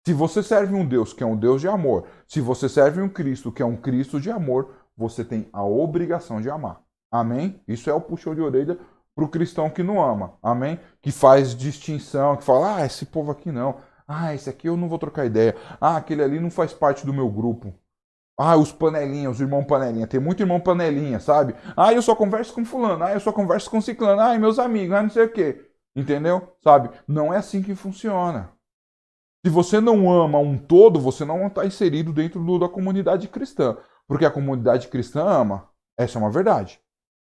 Se você serve um Deus que é um Deus de amor, se você serve um Cristo que é um Cristo de amor, você tem a obrigação de amar. Amém? Isso é o puxão de orelha para o cristão que não ama. Amém? Que faz distinção, que fala, esse povo aqui não. Esse aqui eu não vou trocar ideia. Aquele ali não faz parte do meu grupo. Os panelinha, os irmãos panelinha. Tem muito irmão panelinha, sabe? Eu só converso com fulano. Eu só converso com ciclano. Meus amigos, não sei o quê. Entendeu? Sabe? Não é assim que funciona. Se você não ama um todo, você não está inserido dentro da comunidade cristã. Porque a comunidade cristã ama. Essa é uma verdade.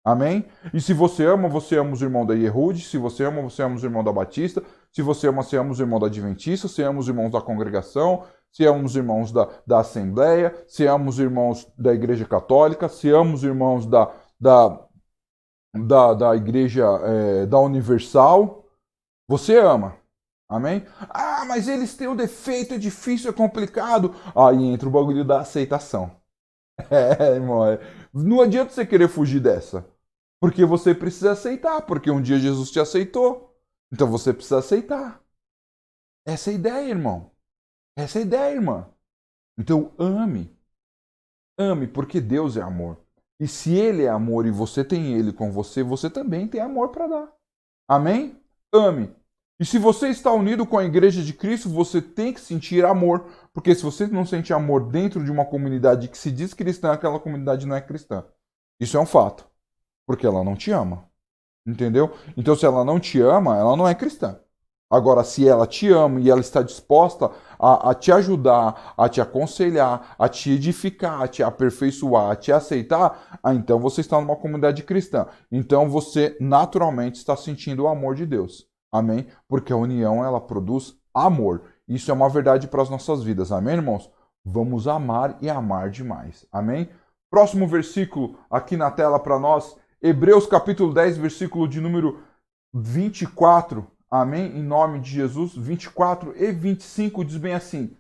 Amém? E se você ama os irmãos da Yehud. Se você ama os irmãos da Batista. Se você ama os irmãos da Adventista. Se ama os irmãos da congregação. Se ama os irmãos da Assembleia. Se ama os irmãos da Igreja Católica. Se ama os irmãos da Igreja da Universal. Você ama. Amém? Mas eles têm um defeito, é difícil, é complicado. Aí entra o bagulho da aceitação. Irmão, não adianta você querer fugir dessa. Porque você precisa aceitar, porque um dia Jesus te aceitou. Então você precisa aceitar. Essa é a ideia, irmão. Essa é a ideia, irmã. Então ame. Ame, porque Deus é amor. E se Ele é amor e você tem Ele com você, você também tem amor para dar. Amém? Ame. E se você está unido com a igreja de Cristo, você tem que sentir amor. Porque se você não sente amor dentro de uma comunidade que se diz cristã, aquela comunidade não é cristã. Isso é um fato. Porque ela não te ama. Entendeu? Então se ela não te ama, ela não é cristã. Agora, se ela te ama e ela está disposta a te ajudar, a te aconselhar, a te edificar, a te aperfeiçoar, a te aceitar, então você está numa comunidade cristã. Então você naturalmente está sentindo o amor de Deus. Amém? Porque a união, ela produz amor. Isso é uma verdade para as nossas vidas. Amém, irmãos? Vamos amar e amar demais. Amém? Próximo versículo aqui na tela para nós. Hebreus capítulo 10, versículo de número 24. Amém? Em nome de Jesus. 24 e 25 diz bem assim.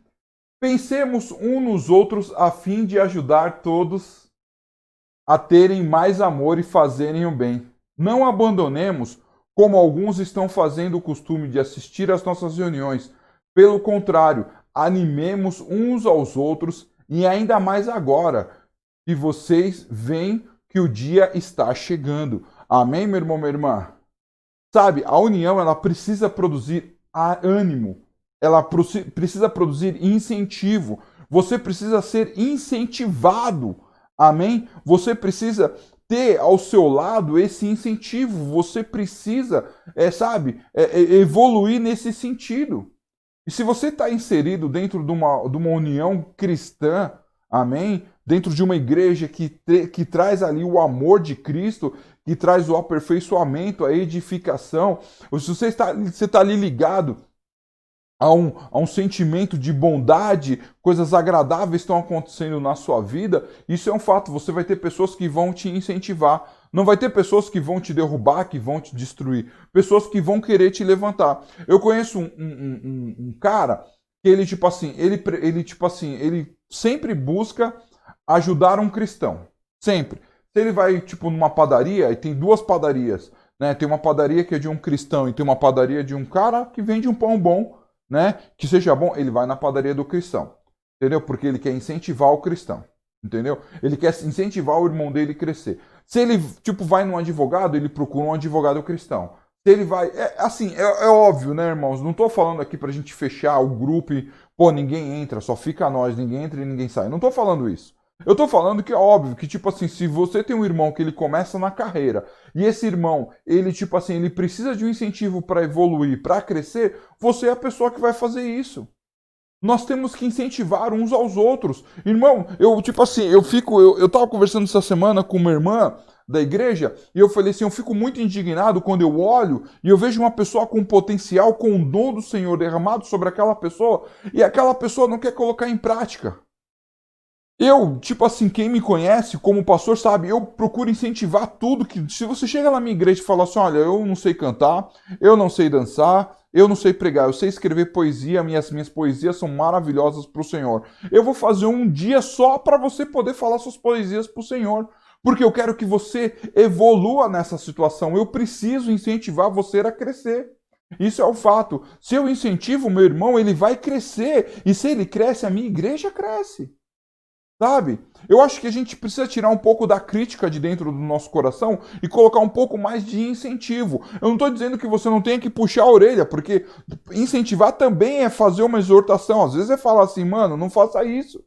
Pensemos uns nos outros a fim de ajudar todos a terem mais amor e fazerem o bem. Não abandonemos como alguns estão fazendo o costume de assistir às nossas reuniões. Pelo contrário, animemos uns aos outros e ainda mais agora que vocês veem que o dia está chegando. Amém, meu irmão, minha irmã? Sabe, a união, ela precisa produzir ânimo. Ela precisa produzir incentivo. Você precisa ser incentivado. Amém? Você precisa ter ao seu lado esse incentivo. Você precisa, evoluir nesse sentido. E se você está inserido dentro de uma união cristã, amém? Dentro de uma igreja que traz ali o amor de Cristo, que traz o aperfeiçoamento, a edificação, ou se você está ali ligado a um sentimento de bondade, coisas agradáveis estão acontecendo na sua vida, isso é um fato. Você vai ter pessoas que vão te incentivar. Não vai ter pessoas que vão te derrubar, que vão te destruir. Pessoas que vão querer te levantar. Eu conheço um cara que ele sempre busca ajudar um cristão. Sempre. Se ele vai, numa padaria, e tem duas padarias, né? Tem uma padaria que é de um cristão e tem uma padaria de um cara que vende um pão bom, né? Que seja bom, ele vai na padaria do cristão. Entendeu? Porque ele quer incentivar o cristão. Entendeu? Ele quer incentivar o irmão dele a crescer. Se ele, vai num advogado, ele procura um advogado cristão. Se ele vai... É óbvio, né, irmãos? Não estou falando aqui pra gente fechar o grupo e, ninguém entra, só fica nós, ninguém entra e ninguém sai. Não estou falando isso. Eu tô falando que é óbvio que, se você tem um irmão que ele começa na carreira e esse irmão, ele, ele precisa de um incentivo para evoluir, para crescer, você é a pessoa que vai fazer isso. Nós temos que incentivar uns aos outros. Irmão, eu tava conversando essa semana com uma irmã da igreja e eu falei assim, eu fico muito indignado quando eu olho e eu vejo uma pessoa com potencial, com o dom do Senhor derramado sobre aquela pessoa e aquela pessoa não quer colocar em prática. Eu, quem me conhece como pastor sabe, eu procuro incentivar tudo que... Se você chega na minha igreja e fala assim, olha, eu não sei cantar, eu não sei dançar, eu não sei pregar, eu sei escrever poesia, minhas poesias são maravilhosas para o Senhor. Eu vou fazer um dia só para você poder falar suas poesias para o Senhor. Porque eu quero que você evolua nessa situação. Eu preciso incentivar você a crescer. Isso é o fato. Se eu incentivo o meu irmão, ele vai crescer. E se ele cresce, a minha igreja cresce. Sabe? Eu acho que a gente precisa tirar um pouco da crítica de dentro do nosso coração e colocar um pouco mais de incentivo. Eu não estou dizendo que você não tenha que puxar a orelha, porque incentivar também é fazer uma exortação. Às vezes é falar assim, mano, não faça isso.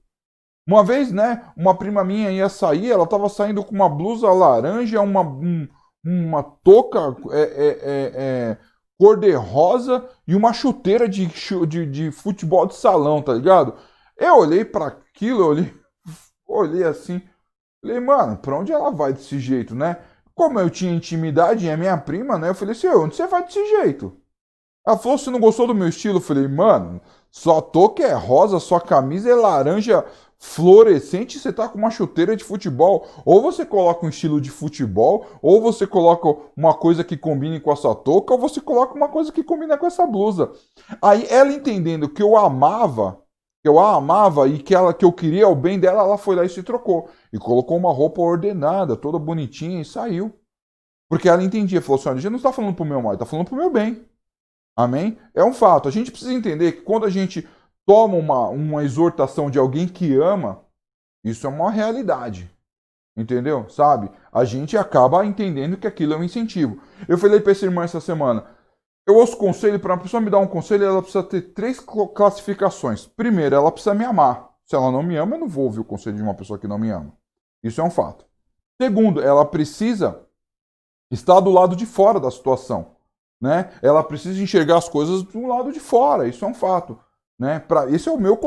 Uma vez, né, uma prima minha ia sair, ela estava saindo com uma blusa laranja, uma touca cor-de-rosa e uma chuteira de futebol de salão, tá ligado? Eu olhei para aquilo, olhei assim, falei, mano, pra onde ela vai desse jeito, né? Como eu tinha intimidade e é minha prima, né? Eu falei assim, onde você vai desse jeito? Ela falou, você não gostou do meu estilo? Eu falei, mano, sua touca é rosa, sua camisa é laranja fluorescente, você tá com uma chuteira de futebol. Ou você coloca um estilo de futebol, ou você coloca uma coisa que combine com a sua touca, ou você coloca uma coisa que combina com essa blusa. Aí ela entendendo que eu a amava e que eu queria o bem dela, ela foi lá e se trocou. E colocou uma roupa ordenada, toda bonitinha e saiu. Porque ela entendia, falou assim, olha, a gente não está falando pro meu mal, está falando pro meu bem. Amém? É um fato. A gente precisa entender que quando a gente toma uma exortação de alguém que ama, isso é uma realidade. Entendeu? Sabe? A gente acaba entendendo que aquilo é um incentivo. Eu falei para esse irmão essa semana, eu ouço conselho, para uma pessoa me dar um conselho, ela precisa ter 3 classificações. Primeiro, ela precisa me amar. Se ela não me ama, eu não vou ouvir o conselho de uma pessoa que não me ama. Isso é um fato. Segundo, ela precisa estar do lado de fora da situação. Né? Ela precisa enxergar as coisas do lado de fora. Isso é um fato. Né? Esse é o meu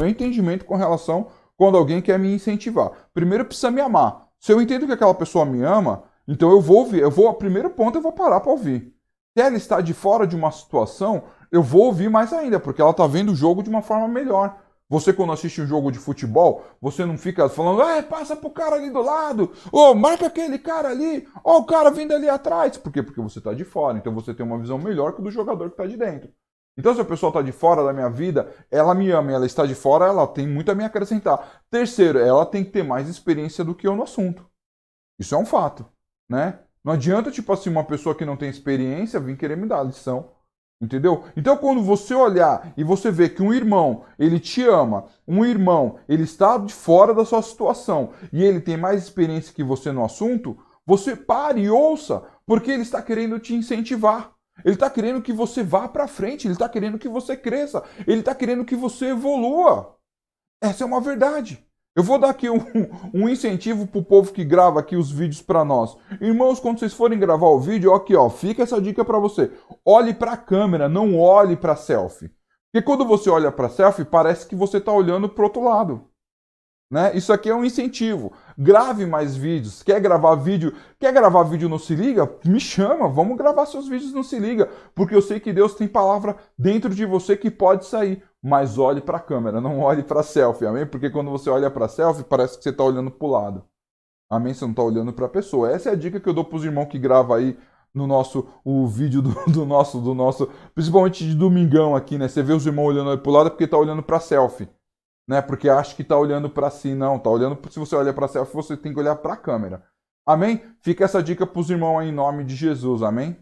entendimento com relação quando alguém quer me incentivar. Primeiro, precisa me amar. Se eu entendo que aquela pessoa me ama, então eu vou ouvir. Primeiro ponto, eu vou parar para ouvir. Se ela está de fora de uma situação, eu vou ouvir mais ainda, porque ela está vendo o jogo de uma forma melhor. Você, quando assiste um jogo de futebol, você não fica falando, passa pro cara ali do lado, marca aquele cara ali, o cara vindo ali atrás. Por quê? Porque você está de fora, então você tem uma visão melhor que o do jogador que está de dentro. Então, se a pessoa está de fora da minha vida, ela me ama e ela está de fora, ela tem muito a me acrescentar. Terceiro, ela tem que ter mais experiência do que eu no assunto. Isso é um fato, né? Não adianta, tipo assim, uma pessoa que não tem experiência vir querer me dar lição. Entendeu? Então, quando você olhar e você ver que um irmão, ele te ama, um irmão, ele está de fora da sua situação e ele tem mais experiência que você no assunto, você pare e ouça, porque ele está querendo te incentivar. Ele está querendo que você vá para frente, ele está querendo que você cresça, ele está querendo que você evolua. Essa é uma verdade. Eu vou dar aqui um incentivo pro povo que grava aqui os vídeos para nós. Irmãos, quando vocês forem gravar o vídeo, aqui ó, fica essa dica para você. Olhe para a câmera, não olhe para selfie. Porque quando você olha para selfie, parece que você está olhando para outro lado. Né? Isso aqui é um incentivo. Grave mais vídeos. Quer gravar vídeo no Se Liga? Me chama, vamos gravar seus vídeos no Se Liga, porque eu sei que Deus tem palavra dentro de você que pode sair. Mas olhe para a câmera, não olhe para a selfie, amém? Porque quando você olha para a selfie, parece que você está olhando para o lado. Amém? Você não está olhando para a pessoa. Essa é a dica que eu dou para os irmãos que gravam aí no o vídeo do nosso, principalmente de domingão aqui, né? Você vê os irmãos olhando para o lado é porque está olhando para a selfie. Né? Porque acha que está olhando para si, não, tá olhando. Se você olha para a selfie, você tem que olhar para a câmera. Amém? Fica essa dica para os irmãos aí em nome de Jesus, amém?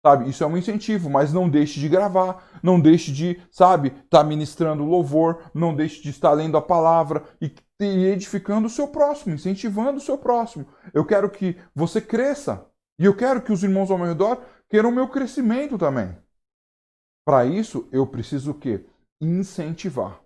Sabe, isso é um incentivo, mas não deixe de gravar, não deixe de, sabe, estar ministrando louvor, não deixe de estar lendo a palavra e edificando o seu próximo, incentivando o seu próximo. Eu quero que você cresça e eu quero que os irmãos ao meu redor queiram o meu crescimento também. Para isso, eu preciso o quê? Incentivar.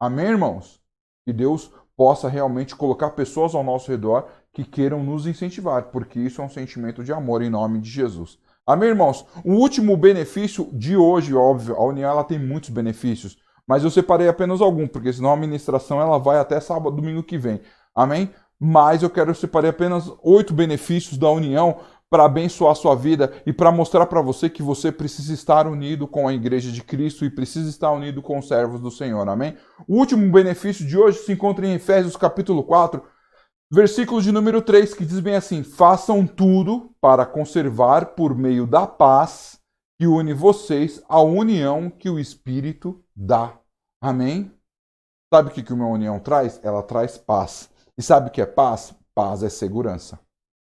Amém, irmãos? Que Deus possa realmente colocar pessoas ao nosso redor que queiram nos incentivar, porque isso é um sentimento de amor em nome de Jesus. Amém, irmãos? O último benefício de hoje, óbvio, a união ela tem muitos benefícios, mas eu separei apenas algum, porque senão a ministração ela vai até sábado, domingo que vem. Amém? Mas eu separei apenas 8 benefícios da união para abençoar a sua vida e para mostrar para você que você precisa estar unido com a igreja de Cristo e precisa estar unido com os servos do Senhor. Amém? O último benefício de hoje se encontra em Efésios capítulo 4, versículo de número 3, que diz bem assim: façam tudo para conservar por meio da paz que une vocês a união que o Espírito dá. Amém? Sabe o que uma união traz? Ela traz paz. E sabe o que é paz? Paz é segurança.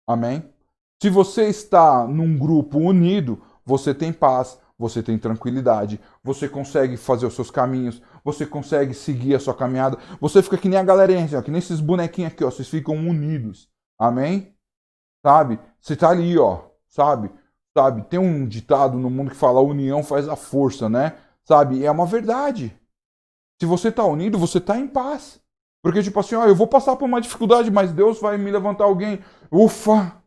Amém? Se você está num grupo unido, você tem paz, você tem tranquilidade, você consegue fazer os seus caminhos, você consegue seguir a sua caminhada, você fica que nem a galerinha, ó, que nem esses bonequinhos aqui, ó, vocês ficam unidos. Amém? Sabe? Você tá ali, ó, sabe? Sabe? Tem um ditado no mundo que fala: a união faz a força, né? Sabe? E é uma verdade. Se você tá unido, você tá em paz. Porque, tipo assim, ó, eu vou passar por uma dificuldade, mas Deus vai me levantar alguém. Ufa!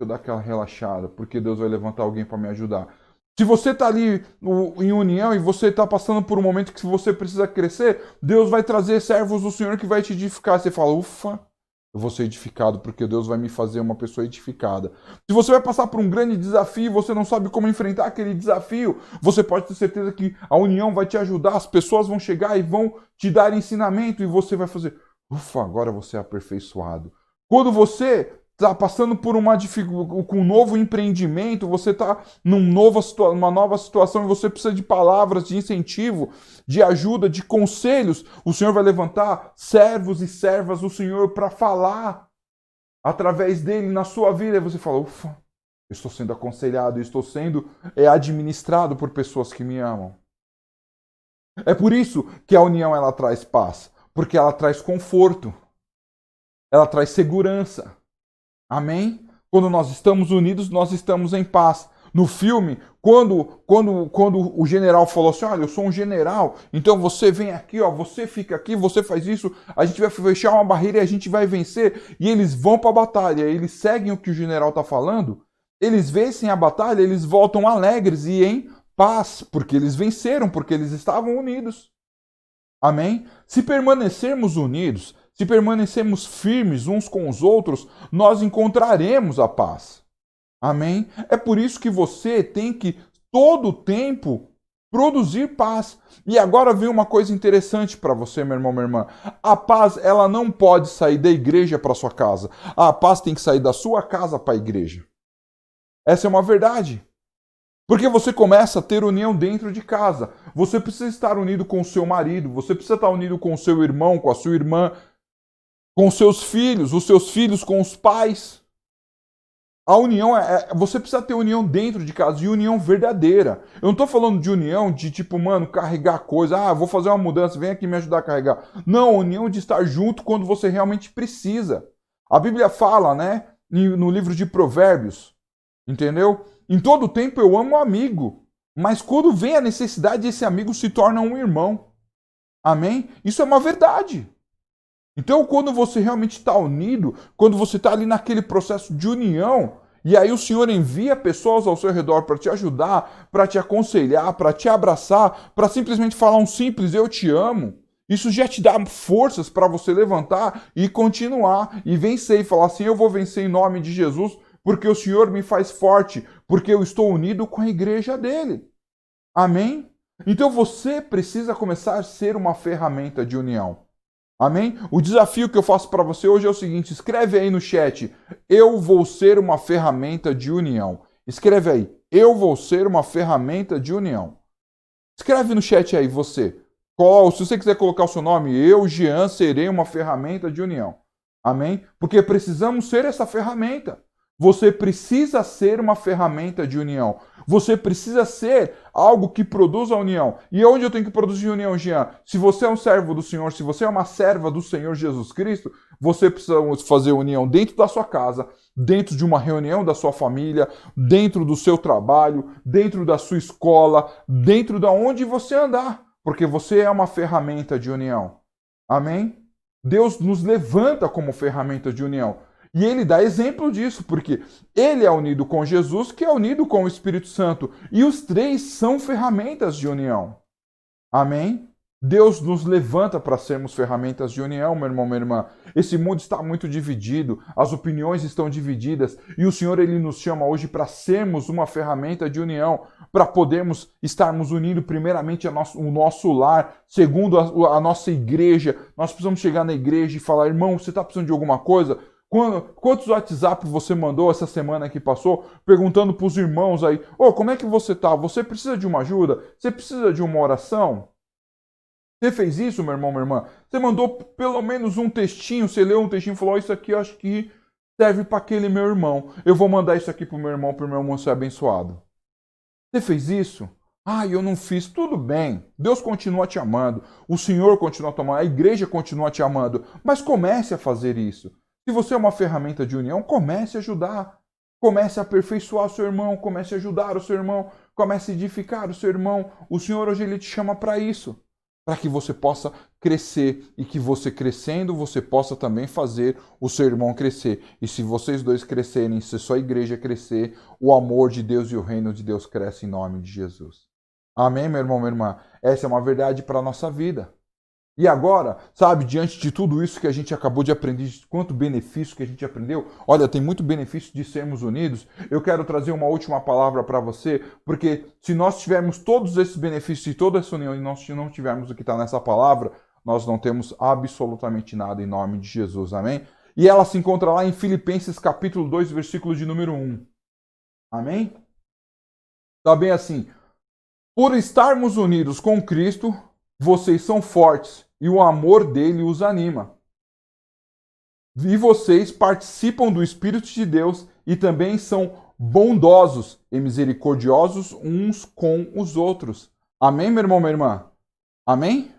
Eu dar aquela relaxada, porque Deus vai levantar alguém para me ajudar. Se você tá ali em união e você tá passando por um momento que você precisa crescer, Deus vai trazer servos do Senhor que vai te edificar. Você fala: ufa! Eu vou ser edificado, porque Deus vai me fazer uma pessoa edificada. Se você vai passar por um grande desafio e você não sabe como enfrentar aquele desafio, você pode ter certeza que a união vai te ajudar, as pessoas vão chegar e vão te dar ensinamento e você vai fazer: ufa, agora você é aperfeiçoado. Quando você está passando por uma dificuldade, com um novo empreendimento, você está numa nova situação e você precisa de palavras de incentivo, de ajuda, de conselhos, o Senhor vai levantar servos e servas do Senhor para falar através dele na sua vida. E você fala: ufa, eu estou sendo aconselhado, eu estou sendo administrado por pessoas que me amam. É por isso que a união ela traz paz, porque ela traz conforto, ela traz segurança. Amém? Quando nós estamos unidos, nós estamos em paz. No filme, quando o general falou assim: olha, eu sou um general, então você vem aqui, ó, você fica aqui, você faz isso, a gente vai fechar uma barreira e a gente vai vencer. E eles vão para a batalha, eles seguem o que o general está falando, eles vencem a batalha, eles voltam alegres e em paz, porque eles venceram, porque eles estavam unidos. Amém? Se permanecermos unidos, se permanecermos firmes uns com os outros, nós encontraremos a paz. Amém? É por isso que você tem que, todo o tempo, produzir paz. E agora vem uma coisa interessante para você, meu irmão, minha irmã. A paz, ela não pode sair da igreja para sua casa. A paz tem que sair da sua casa para a igreja. Essa é uma verdade. Porque você começa a ter união dentro de casa. Você precisa estar unido com o seu marido, você precisa estar unido com o seu irmão, com a sua irmã, com os seus filhos com os pais. A união você precisa ter união dentro de casa, e união verdadeira. Eu não estou falando de união de tipo, mano, carregar coisa. Ah, vou fazer uma mudança, vem aqui me ajudar a carregar. Não, união de estar junto quando você realmente precisa. A Bíblia fala, né, no livro de Provérbios, entendeu? Em todo tempo eu amo um amigo, mas quando vem a necessidade, esse amigo se torna um irmão. Amém? Isso é uma verdade. Então, quando você realmente está unido, quando você está ali naquele processo de união, e aí o Senhor envia pessoas ao seu redor para te ajudar, para te aconselhar, para te abraçar, para simplesmente falar um simples "eu te amo", isso já te dá forças para você levantar e continuar, e vencer, e falar assim: eu vou vencer em nome de Jesus, porque o Senhor me faz forte, porque eu estou unido com a igreja dele. Amém? Então você precisa começar a ser uma ferramenta de união. Amém? O desafio que eu faço para você hoje é o seguinte: escreve aí no chat: eu vou ser uma ferramenta de união. Escreve aí: eu vou ser uma ferramenta de união. Escreve no chat aí você. Se você quiser colocar o seu nome, eu, Jean, serei uma ferramenta de união. Amém? Porque precisamos ser essa ferramenta. Você precisa ser uma ferramenta de união. Você precisa ser algo que produza a união. E onde eu tenho que produzir união, Jean? Se você é um servo do Senhor, se você é uma serva do Senhor Jesus Cristo, você precisa fazer união dentro da sua casa, dentro de uma reunião da sua família, dentro do seu trabalho, dentro da sua escola, dentro de onde você andar. Porque você é uma ferramenta de união. Amém? Deus nos levanta como ferramenta de união. E ele dá exemplo disso, porque ele é unido com Jesus, que é unido com o Espírito Santo. E os três são ferramentas de união. Amém? Deus nos levanta para sermos ferramentas de união, meu irmão, minha irmã. Esse mundo está muito dividido, as opiniões estão divididas, e o Senhor ele nos chama hoje para sermos uma ferramenta de união, para podermos estarmos unindo primeiramente o nosso lar, segundo a nossa igreja. Nós precisamos chegar na igreja e falar: irmão, você está precisando de alguma coisa? Quantos WhatsApp você mandou essa semana que passou, perguntando para os irmãos aí: como é que você está? Você precisa de uma ajuda? Você precisa de uma oração? Você fez isso, meu irmão, minha irmã? Você mandou pelo menos um textinho, você leu um textinho e falou: isso aqui eu acho que serve para aquele meu irmão. Eu vou mandar isso aqui para o meu irmão ser abençoado. Você fez isso? Ah, eu não fiz. Tudo bem. Deus continua te amando. O Senhor continua te amando. A igreja continua te amando. Mas comece a fazer isso. Se você é uma ferramenta de união, comece a ajudar. Comece a aperfeiçoar o seu irmão. Comece a ajudar o seu irmão. Comece a edificar o seu irmão. O Senhor hoje ele te chama para isso. Para que você possa crescer e que você crescendo, você possa também fazer o seu irmão crescer. E se vocês dois crescerem, se sua igreja crescer, o amor de Deus e o reino de Deus cresce em nome de Jesus. Amém, meu irmão, minha irmã? Essa é uma verdade para a nossa vida. E agora, sabe, diante de tudo isso que a gente acabou de aprender, quanto benefício que a gente aprendeu, olha, tem muito benefício de sermos unidos. Eu quero trazer uma última palavra para você, porque se nós tivermos todos esses benefícios e toda essa união e nós não tivermos o que está nessa palavra, nós não temos absolutamente nada em nome de Jesus, amém? E ela se encontra lá em Filipenses capítulo 2, versículo de número 1. Amém? Tá bem assim. Por estarmos unidos com Cristo, vocês são fortes e o amor dele os anima. E vocês participam do Espírito de Deus e também são bondosos e misericordiosos uns com os outros. Amém, meu irmão, minha irmã? Amém?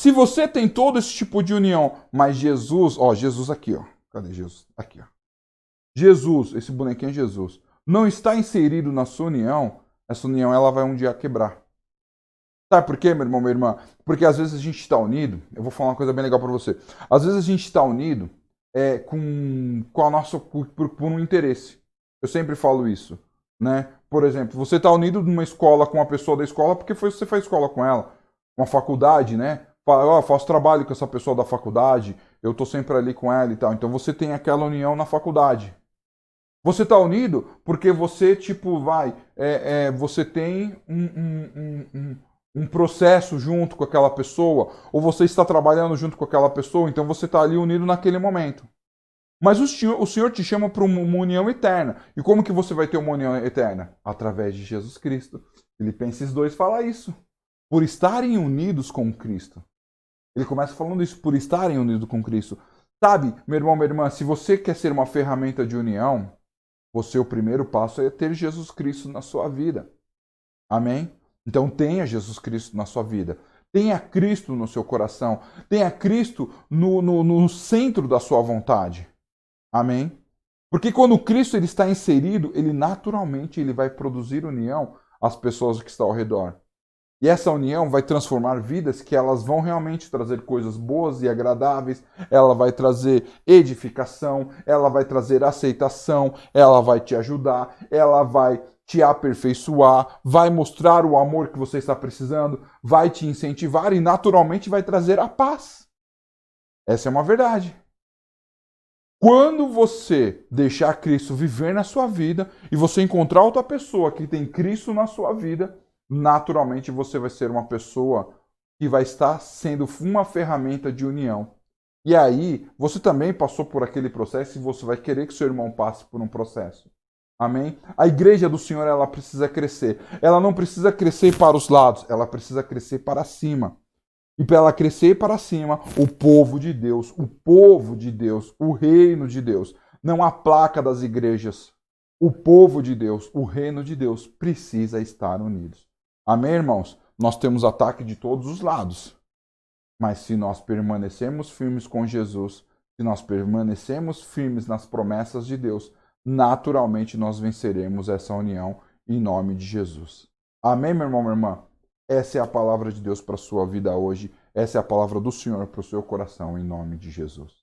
Se você tem todo esse tipo de união, mas Jesus, ó, Jesus aqui, ó. Cadê Jesus? Aqui, ó. Jesus, esse bonequinho é Jesus, não está inserido na sua união, essa união ela vai um dia quebrar. Sabe por quê, meu irmão, minha irmã? Porque às vezes a gente está unido, eu vou falar uma coisa bem legal para você. Às vezes a gente está unido com a nossa, por um interesse. Eu sempre falo isso, né? Por exemplo, você está unido numa escola com uma pessoa da escola porque você faz escola com ela. Uma faculdade, né? Eu faço trabalho com essa pessoa da faculdade, eu estou sempre ali com ela e tal. Então você tem aquela união na faculdade. Você está unido porque você, tipo, você tem um processo junto com aquela pessoa, ou você está trabalhando junto com aquela pessoa, então você está ali unido naquele momento. Mas o Senhor te chama para uma união eterna. E como que você vai ter uma união eterna? Através de Jesus Cristo. Filipenses 2 fala isso. Por estarem unidos com Cristo. Ele começa falando isso, por estarem unidos com Cristo. Sabe, meu irmão, minha irmã, se você quer ser uma ferramenta de união, o primeiro passo é ter Jesus Cristo na sua vida. Amém? Então tenha Jesus Cristo na sua vida. Tenha Cristo no seu coração. Tenha Cristo no centro da sua vontade. Amém? Porque quando Cristo ele está inserido, ele naturalmente ele vai produzir união às pessoas que estão ao redor. E essa união vai transformar vidas que elas vão realmente trazer coisas boas e agradáveis, ela vai trazer edificação, ela vai trazer aceitação, ela vai te ajudar, ela vai te aperfeiçoar, vai mostrar o amor que você está precisando, vai te incentivar e naturalmente vai trazer a paz. Essa é uma verdade. Quando você deixar Cristo viver na sua vida e você encontrar outra pessoa que tem Cristo na sua vida, naturalmente você vai ser uma pessoa que vai estar sendo uma ferramenta de união. E aí, você também passou por aquele processo e você vai querer que seu irmão passe por um processo. Amém? A igreja do Senhor, ela precisa crescer. Ela não precisa crescer para os lados, ela precisa crescer para cima. E para ela crescer para cima, o povo de Deus, o reino de Deus, não a placa das igrejas. O povo de Deus, o reino de Deus, precisa estar unidos. Amém, irmãos? Nós temos ataque de todos os lados. Mas se nós permanecermos firmes com Jesus, se nós permanecermos firmes nas promessas de Deus, naturalmente nós venceremos essa união em nome de Jesus. Amém, meu irmão, minha irmã? Essa é a palavra de Deus para a sua vida hoje. Essa é a palavra do Senhor para o seu coração, em nome de Jesus.